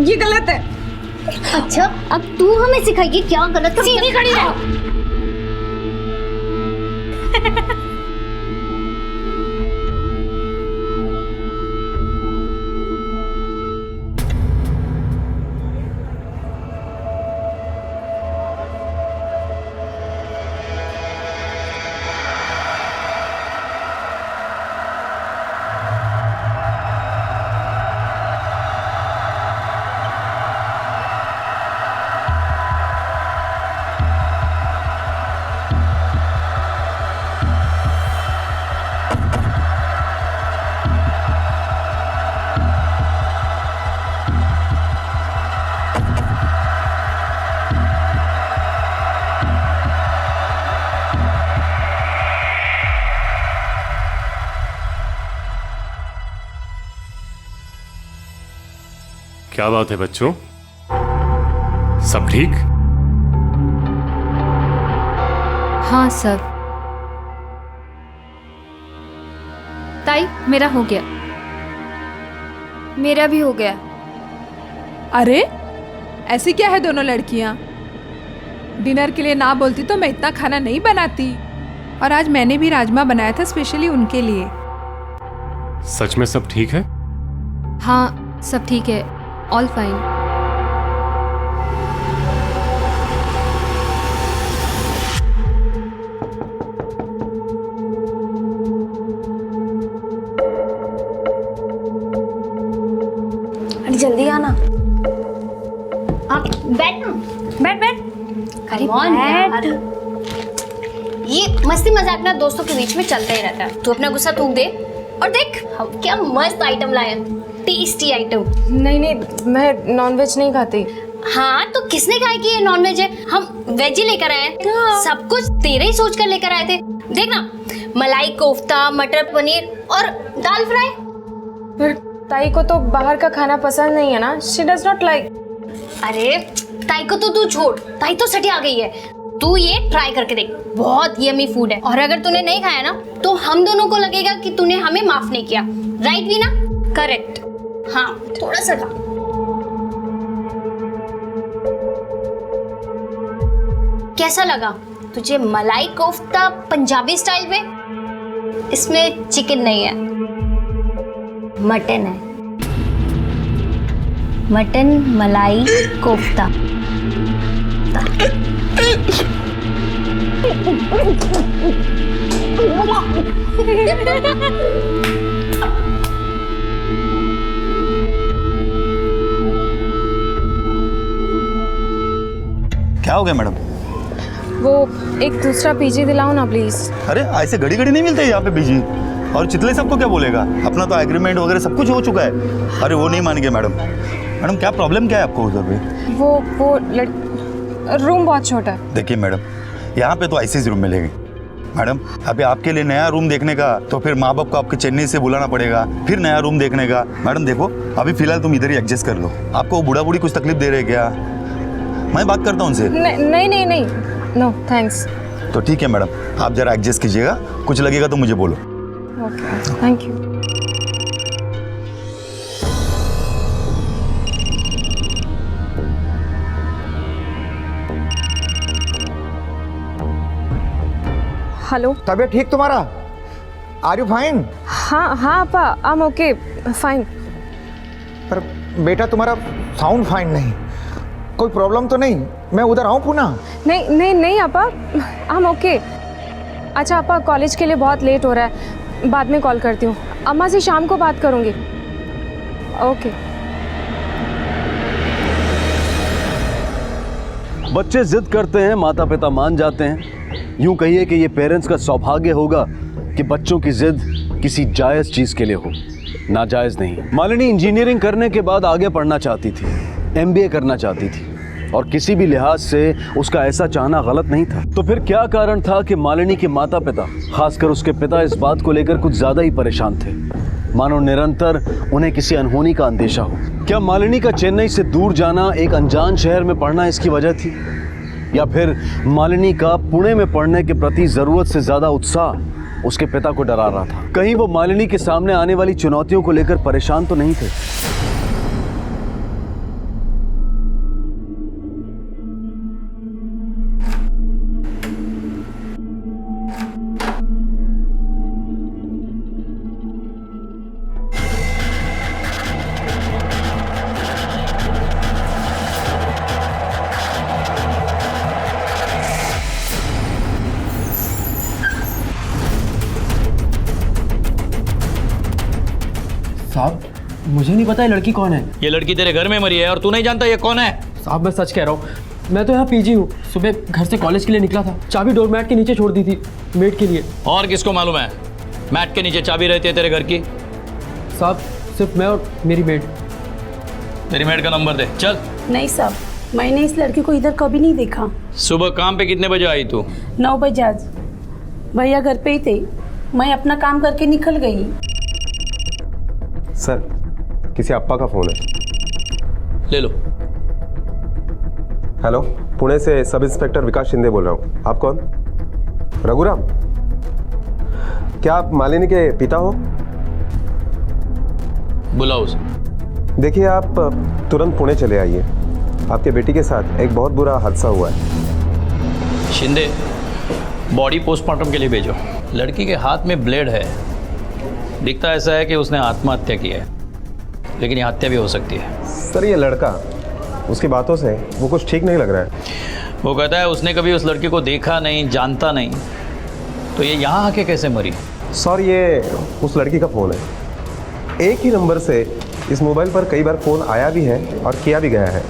ये गलत है। अच्छा, अब तू हमें सिखाएगी क्या गलत? सीधी खड़ी रहो। क्या बात है बच्चों, सब ठीक? हाँ सर। ताई मेरा हो गया। मेरा भी हो गया। अरे ऐसी क्या है दोनों लड़कियां? डिनर के लिए ना बोलती तो मैं इतना खाना नहीं बनाती। और आज मैंने भी राजमा बनाया था स्पेशली उनके लिए। सच में सब ठीक है? हाँ सब ठीक है, ऑल फाइन। जल्दी आना। हाँ बैठ ना, बैठ बैठ। अरे बैठ। ये मस्ती मजाक ना दोस्तों के बीच में चलता ही रहता है। तू अपना गुस्सा थूक दे और देख हम क्या मस्त आइटम लाए हैं, टेस्टी आइटम। नहीं नहीं, मैं नॉनवेज नहीं खाती। हाँ तो किसने कहा कि ये नॉनवेज है? हम वेज ही लेकर आए हैं। सब कुछ तेरे ही सोच कर लेकर आए थे। देख ना, मलाई कोफ्ता, मटर पनीर और दाल फ्राई। पर ताई को तो बाहर का खाना पसंद नहीं है ना, शी डज नॉट लाइक। अरे ताई को तो तू छोड़, ताई तो सटी आ गई है। तू ये ट्राई करके देख, बहुत यमी फूड है। और अगर तूने नहीं खाया ना तो हम दोनों को लगेगा कि तूने हमें माफ नहीं किया। राइट भी ना? करेक्ट। हाँ थोड़ा सा खा। कैसा लगा तुझे मलाई कोफ्ता पंजाबी स्टाइल में? इसमें चिकन नहीं है, मटन है। मटन मलाई कोफ्ता। क्या हो गया मैडम? वो एक दूसरा पीजी दिलाओ ना प्लीज। अरे ऐसे घड़ी घड़ी नहीं मिलते यहाँ पे पीजी। और चितले सबको क्या बोलेगा? अपना तो एग्रीमेंट वगैरह सब कुछ हो चुका है। अरे वो नहीं मानेंगे मैडम। मैडम क्या प्रॉब्लम क्या है आपको उधर पे? वो रूम बहुत छोटा है। देखिए मैडम, यहाँ पे तो ऐसे रूम मिलेगी मैडम। अभी आपके लिए नया रूम देखने का तो फिर माँ बाप को आपके चेन्नई से बुलाना पड़ेगा, फिर नया रूम देखने का। मैडम देखो, अभी फिलहाल तुम इधर ही एडजस्ट कर लो। आपको वो बूढ़ा बूढ़ी कुछ तकलीफ दे रहे क्या? मैं बात करता हूँ उनसे। नहीं, नो थैंक्स। तो ठीक है मैडम, आप जरा एडजस्ट कीजिएगा, कुछ लगेगा तो मुझे बोलो। Okay thank you. हेलो, तबीयत ठीक तुम्हारा? Are you fine? हाँ अपा, आई एम ओके फाइन। पर बेटा तुम्हारा साउंड फाइन नहीं। कोई प्रॉब्लम तो नहीं? मैं उधर आऊँ पुनः? नहीं अपा, आई एम ओके। अच्छा अपा, कॉलेज के लिए बहुत लेट हो रहा है, बाद में कॉल करती हूँ। अम्मा से शाम को बात करूँगी। ओके। बच्चे जिद करते हैं, माता पिता मान जाते हैं। यूं कहिए कि ये पेरेंट्स का सौभाग्य होगा कि बच्चों की जिद किसी जायज़ चीज़ के लिए हो, नाजायज़ नहीं। मालिनी इंजीनियरिंग करने के बाद आगे पढ़ना चाहती थी, MBA करना चाहती थी, और किसी भी लिहाज से उसका ऐसा चाहना गलत नहीं था। तो फिर क्या कारण था कि मालिनी के माता पिता, खासकर उसके पिता, इस बात को लेकर कुछ ज़्यादा ही परेशान थे, मानो निरंतर उन्हें किसी अनहोनी का अंदेशा हो। क्या मालिनी का चेन्नई से दूर जाना, एक अनजान शहर में पढ़ना इसकी वजह थी, या फिर मालिनी का पुणे में पढ़ने के प्रति ज़रूरत से ज़्यादा उत्साह उसके पिता को डरा रहा था? कहीं वो मालिनी के सामने आने वाली चुनौतियों को लेकर परेशान तो नहीं थे? साहब, मुझे नहीं पता ये लड़की कौन है। ये लड़की तेरे घर में मरी है और तू नहीं जानता ये कौन है? साहब मैं सच कह रहा हूँ, मैं तो यहाँ पीजी हूँ। सुबह घर से कॉलेज के लिए निकला था, चाबी डोरमैट के नीचे छोड़ दी थी मेड के लिए। और किसको मालूम है मैट के नीचे चाबी रहती है तेरे घर की? साहब सिर्फ मैं और मेरी मेड। तेरी मेड का नंबर दे चल। नहीं साहब, मैंने इस लड़की को इधर कभी नहीं देखा। सुबह काम पे कितने बजे आई तू? 9 बजे। आज भैया घर पे ही थे, मैं अपना काम करके निकल गई। सर, किसी अप्पा का फोन है। ले लो। हेलो, पुणे से सब इंस्पेक्टर विकास शिंदे बोल रहा हूँ। आप कौन? रघुराम, क्या आप मालिनी के पिता हो? बुलाओ उसे। देखिए, आप तुरंत पुणे चले आइए। आपके बेटी के साथ एक बहुत बुरा हादसा हुआ है। शिंदे, बॉडी पोस्टमार्टम के लिए भेजो। लड़की के हाथ में ब्लेड है, दिखता ऐसा है कि उसने आत्महत्या की है, लेकिन ये हत्या भी हो सकती है। सर, ये लड़का, उसकी बातों से वो कुछ ठीक नहीं लग रहा है। वो कहता है उसने कभी उस लड़के को देखा नहीं, जानता नहीं, तो ये यहाँ आके कैसे मरी? सर, ये उस लड़की का फ़ोन है। एक ही नंबर से इस मोबाइल पर कई बार फ़ोन आया भी है और किया भी गया है।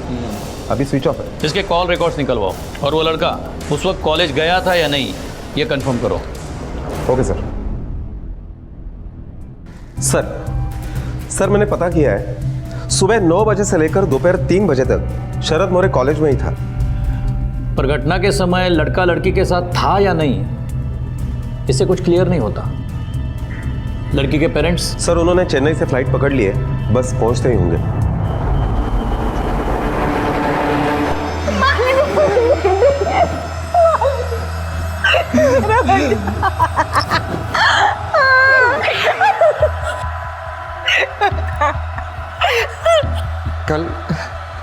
अभी स्विच ऑफ है। इसके कॉल रिकॉर्ड्स निकलवाओ, और वो लड़का उस वक्त कॉलेज गया था या नहीं, ये कंफर्म करो। Okay sir. सर, मैंने पता किया है, सुबह 9 बजे से लेकर दोपहर 3 बजे तक शरद मोरे कॉलेज में ही था। पर घटना के समय लड़का लड़की के साथ था या नहीं, इससे कुछ क्लियर नहीं होता। लड़की के पेरेंट्स? सर, उन्होंने चेन्नई से फ्लाइट पकड़ ली है, बस पहुंचते ही होंगे।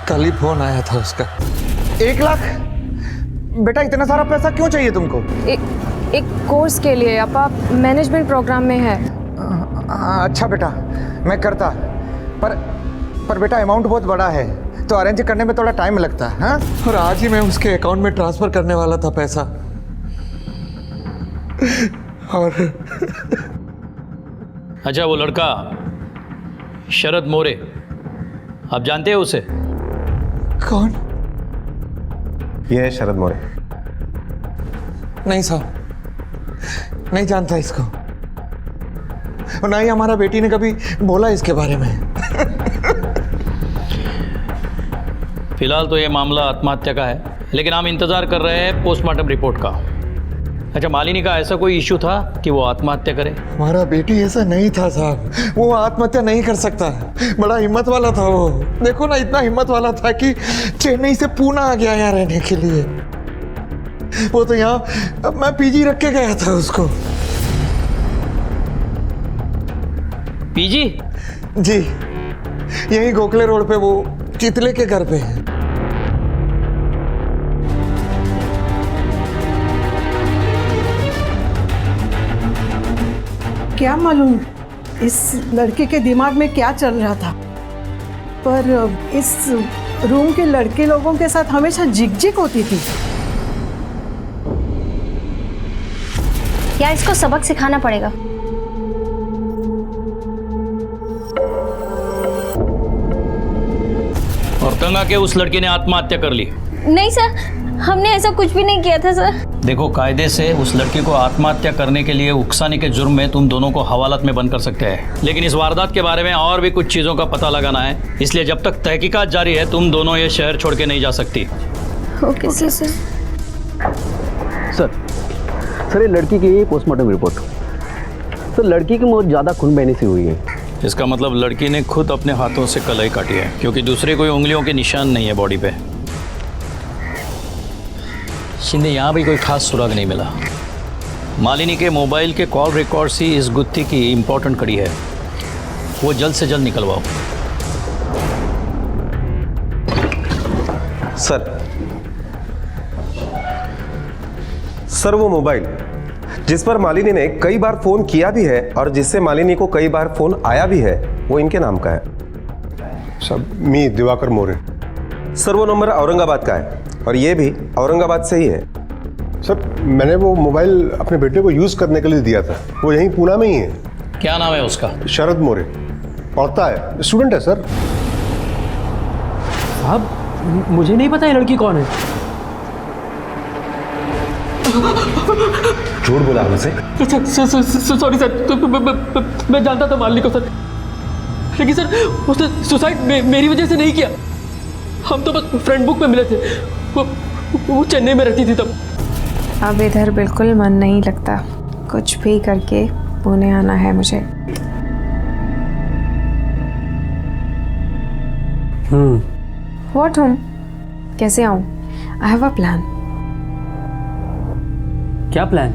कल ही फोन आया था उसका। 1 लाख? बेटा, इतना सारा पैसा क्यों चाहिए तुमको? एक कोर्स के लिए अपा, मैनेजमेंट प्रोग्राम में है। अच्छा बेटा, मैं करता, पर बेटा अमाउंट बहुत बड़ा है, तो अरेंज करने में थोड़ा टाइम लगता है। हाँ, और आज ही मैं उसके अकाउंट में ट्रांसफर करने वाला था पैसा। और अच्छा, वो लड़का शरद मोरे, आप जानते हैं उसे? कौन? ये है शरद मोरे। नहीं साहब, नहीं जानता इसको, और ना ही हमारा बेटी ने कभी बोला इसके बारे में। फिलहाल तो ये मामला आत्महत्या का है, लेकिन हम इंतजार कर रहे हैं पोस्टमार्टम रिपोर्ट का। अच्छा, मालिनी का ऐसा कोई इशू था कि वो आत्महत्या करे? हमारा बेटी ऐसा नहीं था साहब, वो आत्महत्या नहीं कर सकता। बड़ा हिम्मत वाला था वो। देखो ना, इतना हिम्मत वाला था कि चेन्नई से पूना आ गया यहाँ रहने के लिए। वो तो यहाँ मैं पीजी रख के गया था उसको। पीजी? जी, यही गोखले रोड पे, वो चितले के घर पे है। क्या मालूम इस लड़के के दिमाग में क्या चल रहा था, पर इस रूम के लड़के लोगों के साथ हमेशा झिकझिक होती थी। क्या इसको सबक सिखाना पड़ेगा? और तंग आके उस लड़की ने आत्महत्या कर ली? नहीं सर, हमने ऐसा कुछ भी नहीं किया था सर। देखो, कायदे से उस लड़की को आत्महत्या करने के लिए उकसाने के जुर्म में तुम दोनों को हवालात में बंद कर सकते हैं, लेकिन इस वारदात के बारे में और भी कुछ चीज़ों का पता लगाना है, इसलिए जब तक तहकीकात जारी है तुम दोनों ये शहर छोड़ के नहीं जा सकती। Okay sir. सर, ये लड़की की पोस्टमार्टम रिपोर्ट। सर, लड़की की मौत ज़्यादा खून बहने से हुई है। इसका मतलब लड़की ने खुद अपने हाथों से कलाई काटी है, क्योंकि दूसरे कोई उंगलियों के निशान नहीं है बॉडी पे। शिंदे, यहाँ भी कोई खास सुराग नहीं मिला। मालिनी के मोबाइल के कॉल रिकॉर्ड्स ही इस गुत्थी की इंपॉर्टेंट कड़ी है, वो जल्द से जल्द निकलवाओ। सर, वो मोबाइल जिस पर मालिनी ने कई बार फोन किया भी है और जिससे मालिनी को कई बार फोन आया भी है, वो इनके नाम का है। सब मी दिवाकर मोरे। सर, वो नंबर औरंगाबाद का है और ये भी औरंगाबाद से ही है। सर, मैंने वो मोबाइल अपने बेटे को यूज करने के लिए दिया था, वो यहीं पूना में ही है। क्या नाम है उसका? शरद मोरे, पढ़ता है, स्टूडेंट है सर। साहब, मुझे नहीं पता ये लड़की कौन है। झूठ बोला हमसे? सॉरी सर, मैं जानता था मालिनी को सर, लेकिन सर उसने सुसाइड मेरी वजह से नहीं किया। हम तो बस फ्रेंड बुक में मिले थे, वो चेन्नई में रहती थी तब। अब इधर बिल्कुल मन नहीं लगता, कुछ भी करके पुणे आना है मुझे। What home? कैसे आऊँ? I have a plan. क्या प्लान?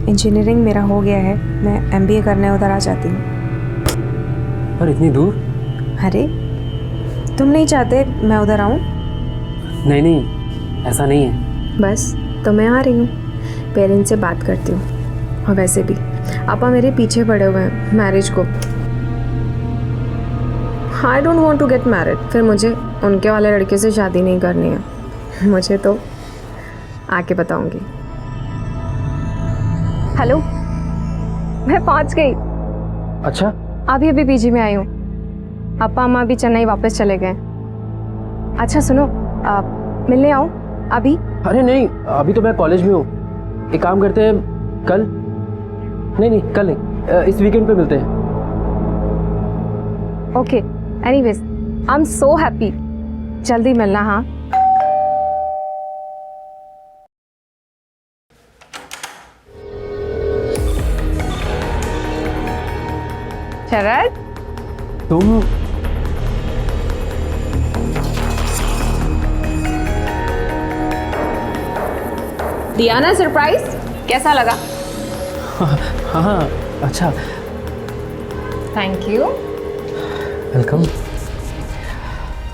इंजीनियरिंग मेरा हो गया है, मैं MBA करने उधर आ जाती हूँ। पर इतनी दूर? अरे तुम नहीं चाहते मैं उधर आऊँ? नहीं नहीं, ऐसा नहीं है। बस तो मैं आ रही हूँ, पेरेंट्स से बात करती हूँ। और वैसे भी पापा मेरे पीछे पड़े हुए हैं मैरिज को। I don't want to get married. फिर मुझे उनके वाले लड़के से शादी नहीं करनी है। मुझे तो आके बताऊंगी। हेलो, मैं पहुंच गई। अच्छा, अभी अभी PG में आई हूँ। पापा अम्मा भी चेन्नई वापस चले गए। अच्छा सुनो, मिलने आऊँ अभी? अरे नहीं, अभी तो मैं कॉलेज में हूँ। एक काम करते हैं, कल? नहीं कल नहीं, इस वीकेंड पे मिलते हैं। Okay, anyways I am so happy. जल्दी मिलना। हाँ शरद, तुम दिया ना सरप्राइज? कैसा लगा? हाँ, अच्छा। Thank you. वेलकम।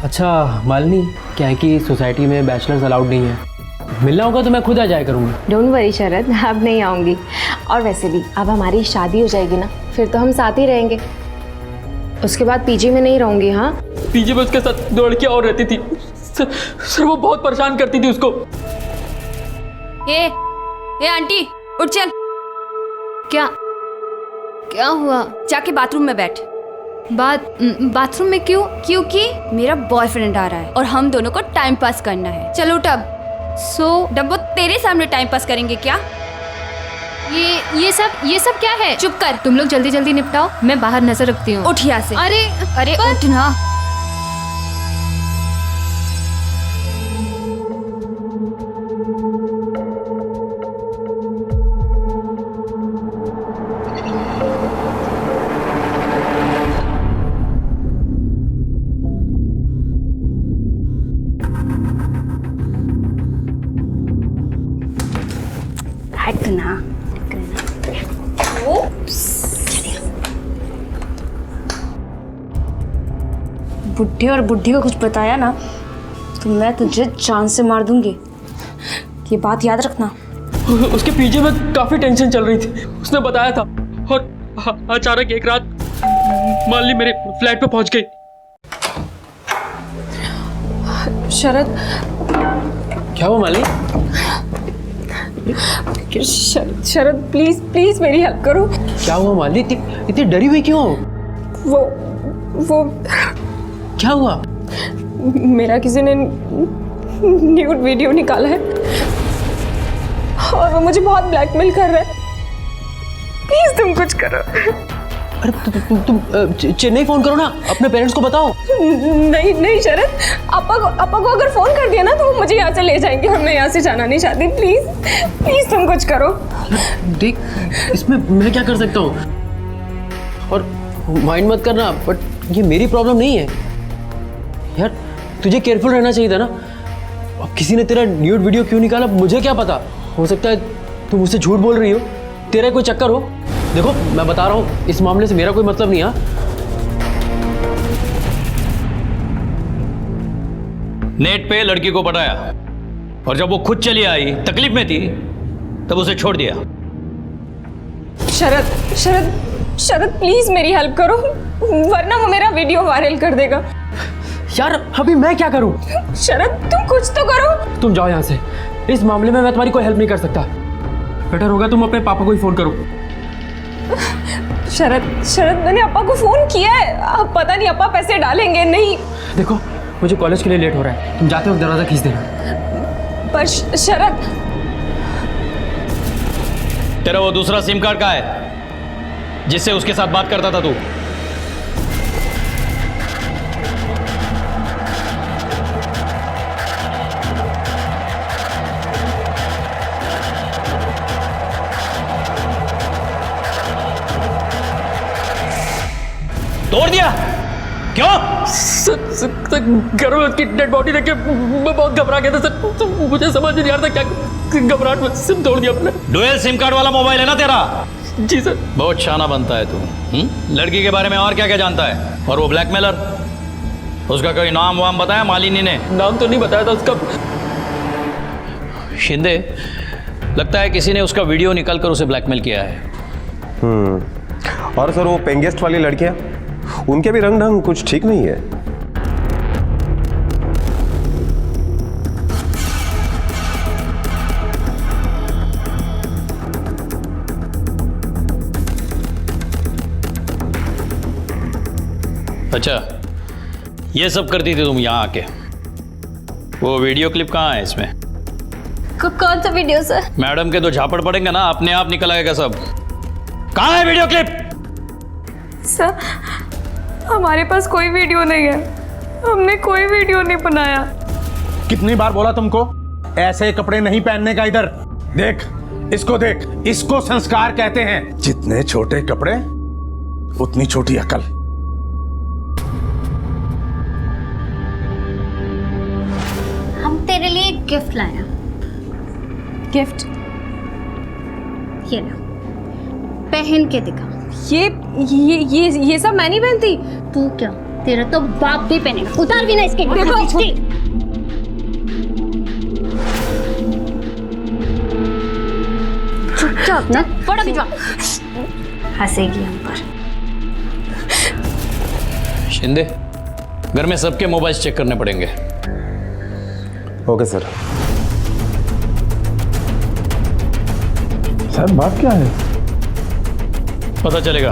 अच्छा मालिनी, क्या है कि सोसाइटी में बैचलर्स अलाउड नहीं है। मिलना होगा तो मैं खुद आ जाया करूँगा। डोंट वरी शरद, अब नहीं आऊँगी। और वैसे भी अब हमारी शादी हो जाएगी ना, फिर तो हम साथ ही रहेंगे। उसके बाद PG में नहीं रहूँगी। हाँ, PG में उसके साथ 2 लड़कियाँ और रहती थी। सर वो बहुत परेशान करती थी उसको। ए आंटी उठ चल। क्या हुआ? जाके बाथरूम में बैठ। बाथरूम में क्यों? क्योंकि मेरा बॉयफ्रेंड आ रहा है और हम दोनों को टाइम पास करना है। चलो उठ अब। डब्बो तेरे सामने टाइम पास करेंगे क्या? ये सब क्या है? चुप कर। तुम लोग जल्दी जल्दी निपटाओ, मैं बाहर नजर रखती हूँ। उठ यहाँ से। अरे उठ ना। हट ना। बुढ़े और बुढ़ी को कुछ बताया ना तो मैं तुझे जान से मार दूंगी, ये बात याद रखना। उसके पीछे में काफी टेंशन चल रही थी, उसने बताया था। और अचानक एक रात मालिनी मेरे फ्लैट पे पहुंच गई। शरद, क्या हुआ मालिनी? शरद प्लीज प्लीज मेरी हेल्प करो। क्या हुआ मालिनी? इतनी डरी हुई क्यों? वो क्या हुआ? मेरा किसी ने न्यूड वीडियो निकाला है और वो मुझे बहुत ब्लैकमेल कर रहा है। प्लीज तुम कुछ करो। अरे तुम चेन्नई फोन करो ना, अपने पेरेंट्स को बताओ। नहीं शरद, अपा को अगर फोन कर दिया ना तो वो मुझे यहाँ से ले जाएंगे और मैं यहाँ से जाना नहीं चाहती। प्लीज तुम कुछ करो। देख, इसमें मैं क्या कर सकता हूँ? और माइंड मत करना, बट ये मेरी प्रॉब्लम नहीं है यार। तुझे केयरफुल रहना चाहिए था ना। अब किसी ने तेरा न्यूड वीडियो क्यों निकाला मुझे क्या पता। हो सकता है तुम मुझसे झूठ बोल रही हो, तेरा कोई चक्कर हो। देखो मैं बता रहा हूँ, इस मामले से मेरा कोई मतलब नहीं है। नेट पे लड़की को पटाया और जब वो खुद चली आई, तकलीफ में थी, तब उसे छोड़ दिया। शरद प्लीज मेरी हेल्प करो, वरना वो मेरा वीडियो वायरल कर देगा। यार अभी मैं क्या करूं? शरद तुम कुछ तो करो। तुम जाओ यहाँ से, इस मामले में मैं तुम्हारी कोई हेल्प नहीं कर सकता। बेटर होगा तुम अपने पापा को ही फोन करो। शरद मैंने अपा को फोन किया है, अब पता नहीं अपा पैसे डालेंगे नहीं। देखो मुझे कॉलेज के लिए लेट हो रहा है, तुम जाते वक्त दरवाजा खींच देना। पर शरद, तेरा वो दूसरा सिम कार्ड कहाँ है जिससे उसके साथ बात करता था तू? तोड़ दिया क्यों? घर में उसकी डेड बॉडी देख के मैं बहुत घबरा गया था सर। मुझे समझ नहीं आ रहा था क्या। घबराहट में सिम तोड़ दिया अपने। डुअल सिम कार्ड वाला मोबाइल है ना तेरा? जी सर। बहुत शाना बनता है तू। लड़की के बारे में और क्या क्या जानता है? और वो ब्लैकमेलर, उसका कोई नाम वाम बताया मालिनी ने? नाम तो नहीं बताया था उसका। शिंदे, लगता है किसी ने उसका वीडियो निकाल कर उसे ब्लैकमेल किया है। और सर वो पेंगेस्ट वाली लड़कियां, उनके भी रंग ढंग कुछ ठीक नहीं है। अच्छा, ये सब करती थी तुम यहाँ आके? वो वीडियो क्लिप कहाँ है इसमें? कौन सा वीडियो सर? मैडम के तो झापड़ पड़ेंगे ना, अपने आप निकल आएगा सब। कहाँ है वीडियो क्लिप? सर, हमारे पास कोई वीडियो नहीं है, हमने कोई वीडियो नहीं बनाया। कितनी बार बोला तुमको ऐसे कपड़े नहीं पहनने का? इधर देख, इसको देख, इसको संस्कार कहते हैं। जितने छोटे कपड़े उतनी छोटी अकल। हम तेरे लिए एक गिफ्ट लाया। गिफ्ट? ये लो, पहन के दिखा। ये सब मैं नहीं पहनती। तू क्या, तेरा तो बाप भी पहनेगा। उतार भी ना इसके। चुपचाप ना, बड़ा भिजवा। हंसेगी हम पर। शिंदे, घर में सबके मोबाइल चेक करने पड़ेंगे। Okay sir. सर बात क्या है? पता चलेगा।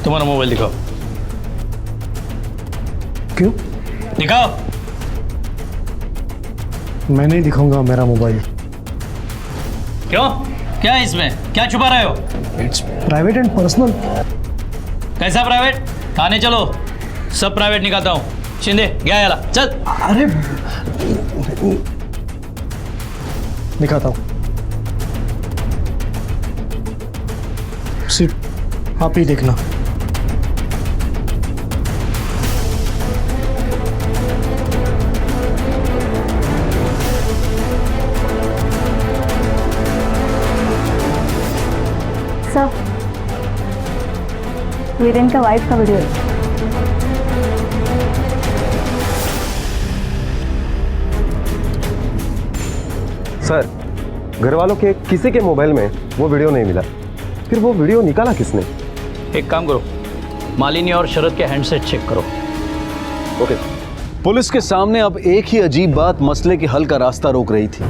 तुम्हारा मोबाइल दिखाओ। क्यों? दिखाओ। मैं नहीं दिखाऊंगा मेरा मोबाइल। क्यों? क्या है इसमें? क्या छुपा रहे हो? It's private and personal. कैसा प्राइवेट? थाने चलो, सब प्राइवेट निकालता हूँ। शिंदे, गया याला, चल। अरे दिखाता हूँ। सिर्फ आप ही देखना। सर, वीरेन का वाइफ का वीडियो है। सर, घर वालों के किसी के मोबाइल में वो वीडियो नहीं मिला, फिर वो वीडियो निकाला किसने? एक काम करो, मालिनी और शरद के हैंडसेट चेक करो। ओके। पुलिस के सामने अब एक ही अजीब बात मसले के हल का रास्ता रोक रही थी।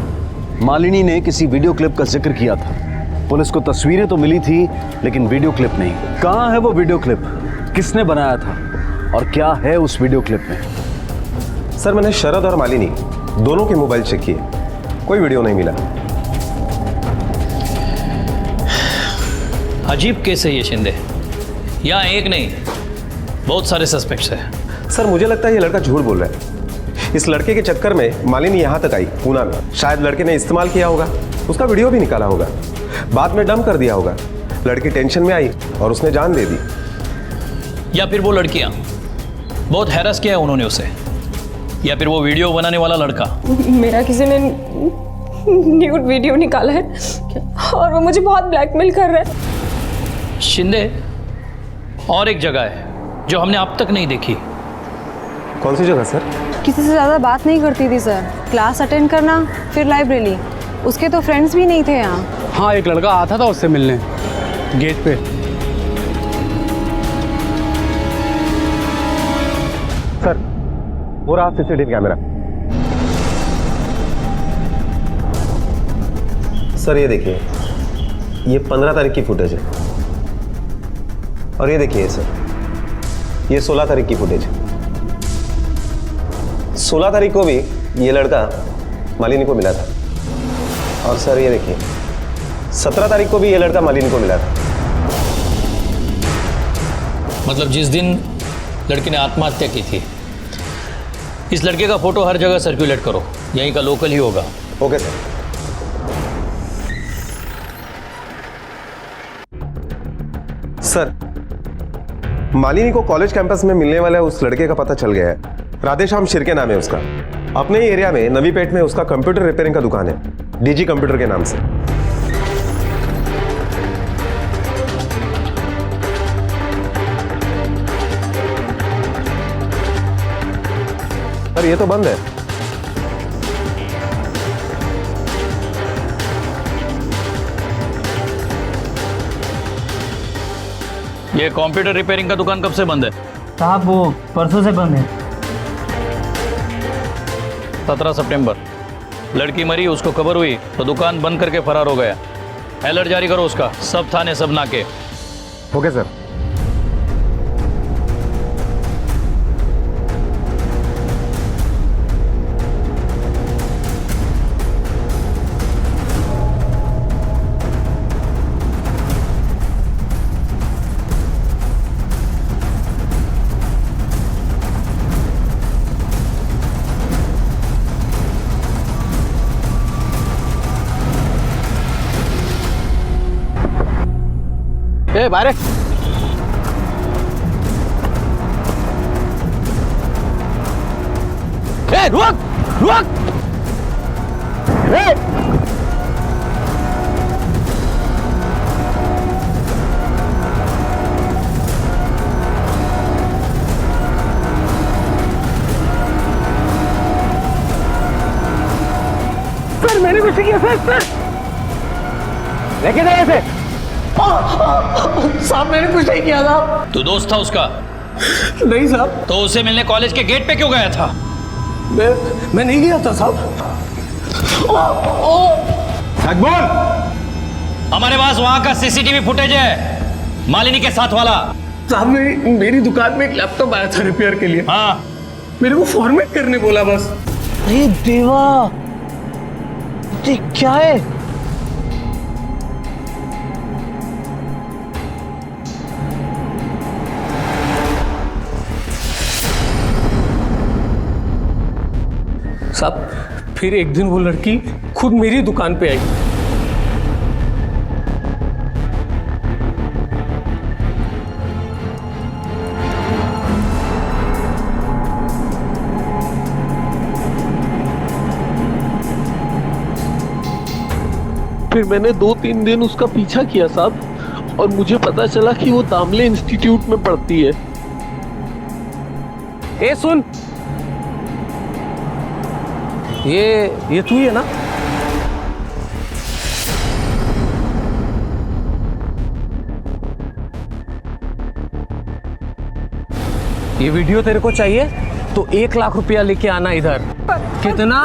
मालिनी ने किसी वीडियो क्लिप का जिक्र किया था। पुलिस को तस्वीरें तो मिली थी, लेकिन वीडियो क्लिप नहीं। कहाँ है वो वीडियो क्लिप? किसने बनाया था और क्या है उस वीडियो क्लिप में? सर, मैंने शरद और मालिनी दोनों के मोबाइल चेक किए, कोई वीडियो नहीं मिला। अजीब केस है ये शिंदे। यहाँ एक नहीं, बहुत सारे सस्पेक्ट्स हैं। सर, मुझे लगता है ये लड़का झूठ बोल रहा है। इस लड़के के चक्कर में मालिनी यहाँ तक आई, पूना में। शायद लड़के ने इस्तेमाल किया होगा, उसका वीडियो भी निकाला होगा, बाद में डंप कर दिया होगा। लड़की टेंशन में आई और उसने जान दे दी। या फिर वो लड़कियाँ बहुत हैरास किया उन्होंने उसे, या फिर वो वीडियो बनाने वाला लड़का। मेरा किसी ने न्यूड वीडियो निकाला है और वो मुझे बहुत ब्लैकमेल कर रहा है। शिंदे, और एक जगह है जो हमने अब तक नहीं देखी। कौन सी जगह सर? किसी से ज़्यादा बात नहीं करती थी सर। क्लास अटेंड करना, फिर लाइब्रेरी। उसके तो फ्रेंड्स भी नहीं थे यहाँ। हाँ, एक लड़का आता था उससे मिलने गेट पे। सर, वो रहा सीसीटीवी कैमरा। सर, ये देखिए, ये 15 तारीख की फुटेज है। और ये देखिए सर, ये 16 तारीख की फुटेज है। 16 तारीख को भी ये लड़का मालिनी को मिला था। और सर, ये देखिए, 17 तारीख को भी ये लड़का मालिनी को मिला था। मतलब जिस दिन लड़की ने आत्महत्या की थी, इस लड़के का फोटो हर जगह सर्कुलेट करो, यहीं का लोकल ही होगा। Okay sir. सर, मालिनी को कॉलेज कैंपस में मिलने वाले उस लड़के का पता चल गया है। राधेश्याम शिर्के नाम है उसका। अपने ही एरिया में नवीपेट में उसका कंप्यूटर रिपेयरिंग का दुकान है, डीजी कंप्यूटर के नाम से। पर ये तो बंद है। ये कंप्यूटर रिपेयरिंग का दुकान कब से बंद है? साहब वो परसों से बंद है। 17 सितंबर लड़की मरी, उसको खबर हुई तो दुकान बंद करके फरार हो गया। अलर्ट जारी करो उसका, सब थाने सब नाके। Okay sir. ए बारे ए रुक रुक ए सर मैंने कुछ नहीं किया सर लेके जाइए इसे। साहब मैंने कुछ नहीं किया था। तू दोस्त था उसका? नहीं साहब। तो उसे मिलने कॉलेज के गेट पे क्यों गया था? मैं नहीं गया था साहब। बोल। हमारे पास वहां का सीसीटीवी फुटेज है, मालिनी के साथ वाला। साहब मेरी दुकान में एक लैपटॉप आया था रिपेयर के लिए। हाँ मेरे को फॉर्मेट करने बोला बस। अरे देवा, ये क्या है? साहब फिर एक दिन वो लड़की खुद मेरी दुकान पे आई। फिर मैंने 2-3 दिन उसका पीछा किया साहब, और मुझे पता चला कि वो दामले इंस्टीट्यूट में पढ़ती है। ए सुन, ये तू ही है ना? ये वीडियो तेरे को चाहिए तो 1 लाख रुपया लेके आना इधर। कितना?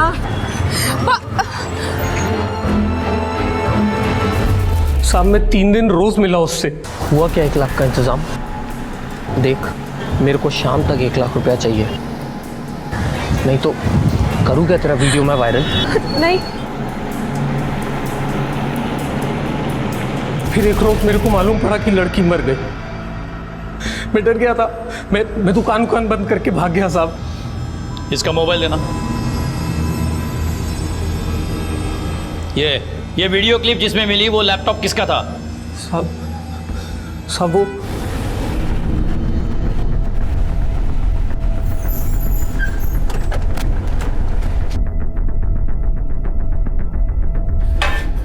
साहब मैं 3 दिन रोज मिला उससे। हुआ क्या 1 लाख का इंतजाम? देख मेरे को शाम तक 1 लाख रुपया चाहिए, नहीं तो करूँ क्या तेरा वीडियो मैं वायरल? नहीं। फिर एक रोज मेरे को मालूम पड़ा कि लड़की मर गई। मैं डर गया था, मैं दुकान बंद करके भाग गया साहब। इसका मोबाइल देना। ये वीडियो क्लिप जिसमें मिली वो लैपटॉप किसका था? साहब वो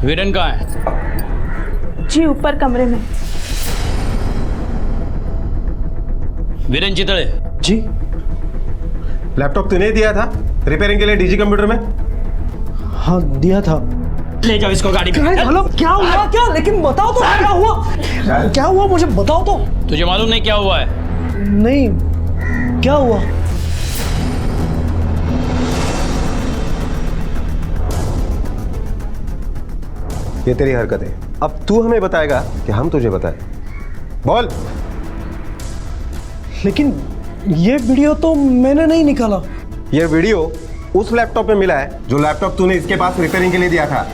वीरेन कहाँ है? जी ऊपर कमरे में। वीरेन चितड़े जी। लैपटॉप तूने दिया था रिपेयरिंग के लिए डीजी कंप्यूटर में? हाँ दिया था। ले जाओ इसको गाड़ी में। मतलब क्या हुआ क्या? लेकिन बताओ तो क्या हुआ? क्या हुआ मुझे बताओ तो। तुझे मालूम नहीं क्या हुआ है? नहीं, क्या हुआ? ये तेरी हरकत है, अब तू हमें बताएगा कि हम तुझे बताएं। बोल। लेकिन ये वीडियो तो मैंने नहीं निकाला। ये वीडियो उस लैपटॉप में मिला है जो लैपटॉप तूने इसके पास रिपेयरिंग के लिए दिया था।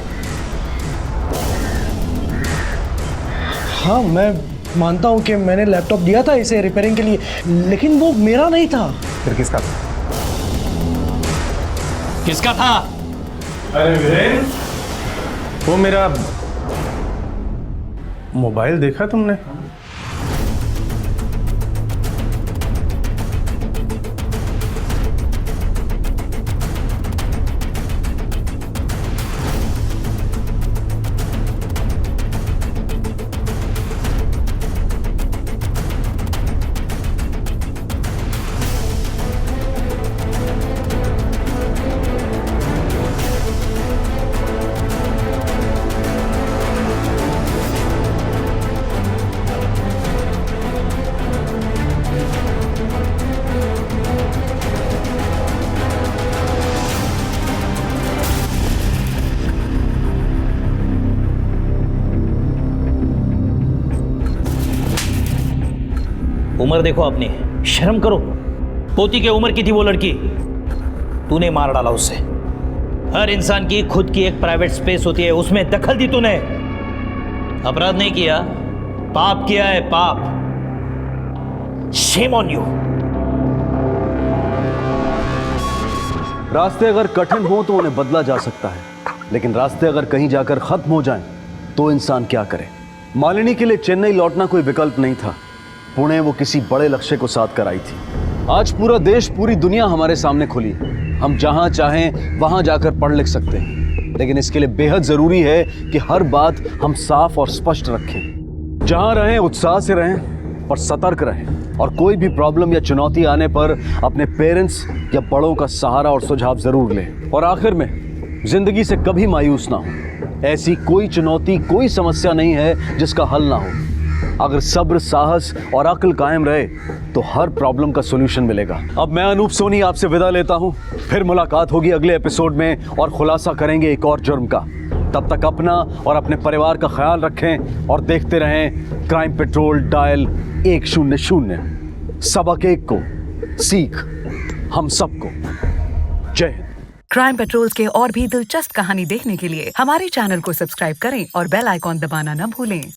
हाँ मैं मानता हूँ कि मैंने लैपटॉप दिया था इसे रिपेयरिंग के लिए, लेकिन वो मेरा नहीं था। फिर किसका था? किसका था? अरे वीरेन, वो मेरा मोबाइल देखा तुमने? उम्र देखो अपनी, शर्म करो। पोती की उम्र की थी वो लड़की, तूने मार डाला उससे। हर इंसान की खुद की एक प्राइवेट स्पेस होती है, उसमें दखल दी तूने। अपराध नहीं किया, पाप किया है, पाप। Shame on you. रास्ते अगर कठिन हो तो उन्हें बदला जा सकता है, लेकिन रास्ते अगर कहीं जाकर खत्म हो जाएं तो इंसान क्या करे। मालिनी के लिए चेन्नई लौटना कोई विकल्प नहीं था। पुणे वो किसी बड़े लक्ष्य को साथ कर आई थी। आज पूरा देश, पूरी दुनिया हमारे सामने खुली है। हम जहां चाहें वहां जाकर पढ़ लिख सकते हैं, लेकिन इसके लिए बेहद जरूरी है कि हर बात हम साफ और स्पष्ट रखें। जहां रहें उत्साह से रहें, पर सतर्क रहें, और कोई भी प्रॉब्लम या चुनौती आने पर अपने पेरेंट्स या बड़ों का सहारा और सुझाव जरूर लें। और आखिर में, जिंदगी से कभी मायूस ना हो। ऐसी कोई चुनौती, कोई समस्या नहीं है जिसका हल ना हो। अगर सब्र, साहस और अक्ल कायम रहे तो हर प्रॉब्लम का सॉल्यूशन मिलेगा। अब मैं अनूप सोनी आपसे विदा लेता हूं। फिर मुलाकात होगी अगले एपिसोड में और खुलासा करेंगे एक और जुर्म का। तब तक अपना और अपने परिवार का ख्याल रखें और देखते रहें क्राइम पेट्रोल डायल 100। सबक एक को, सीख हम सबको। जय हिंद। क्राइम पेट्रोल के और भी दिलचस्प कहानी देखने के लिए हमारे चैनल को सब्सक्राइब करें और बेल आइकॉन दबाना न भूलें।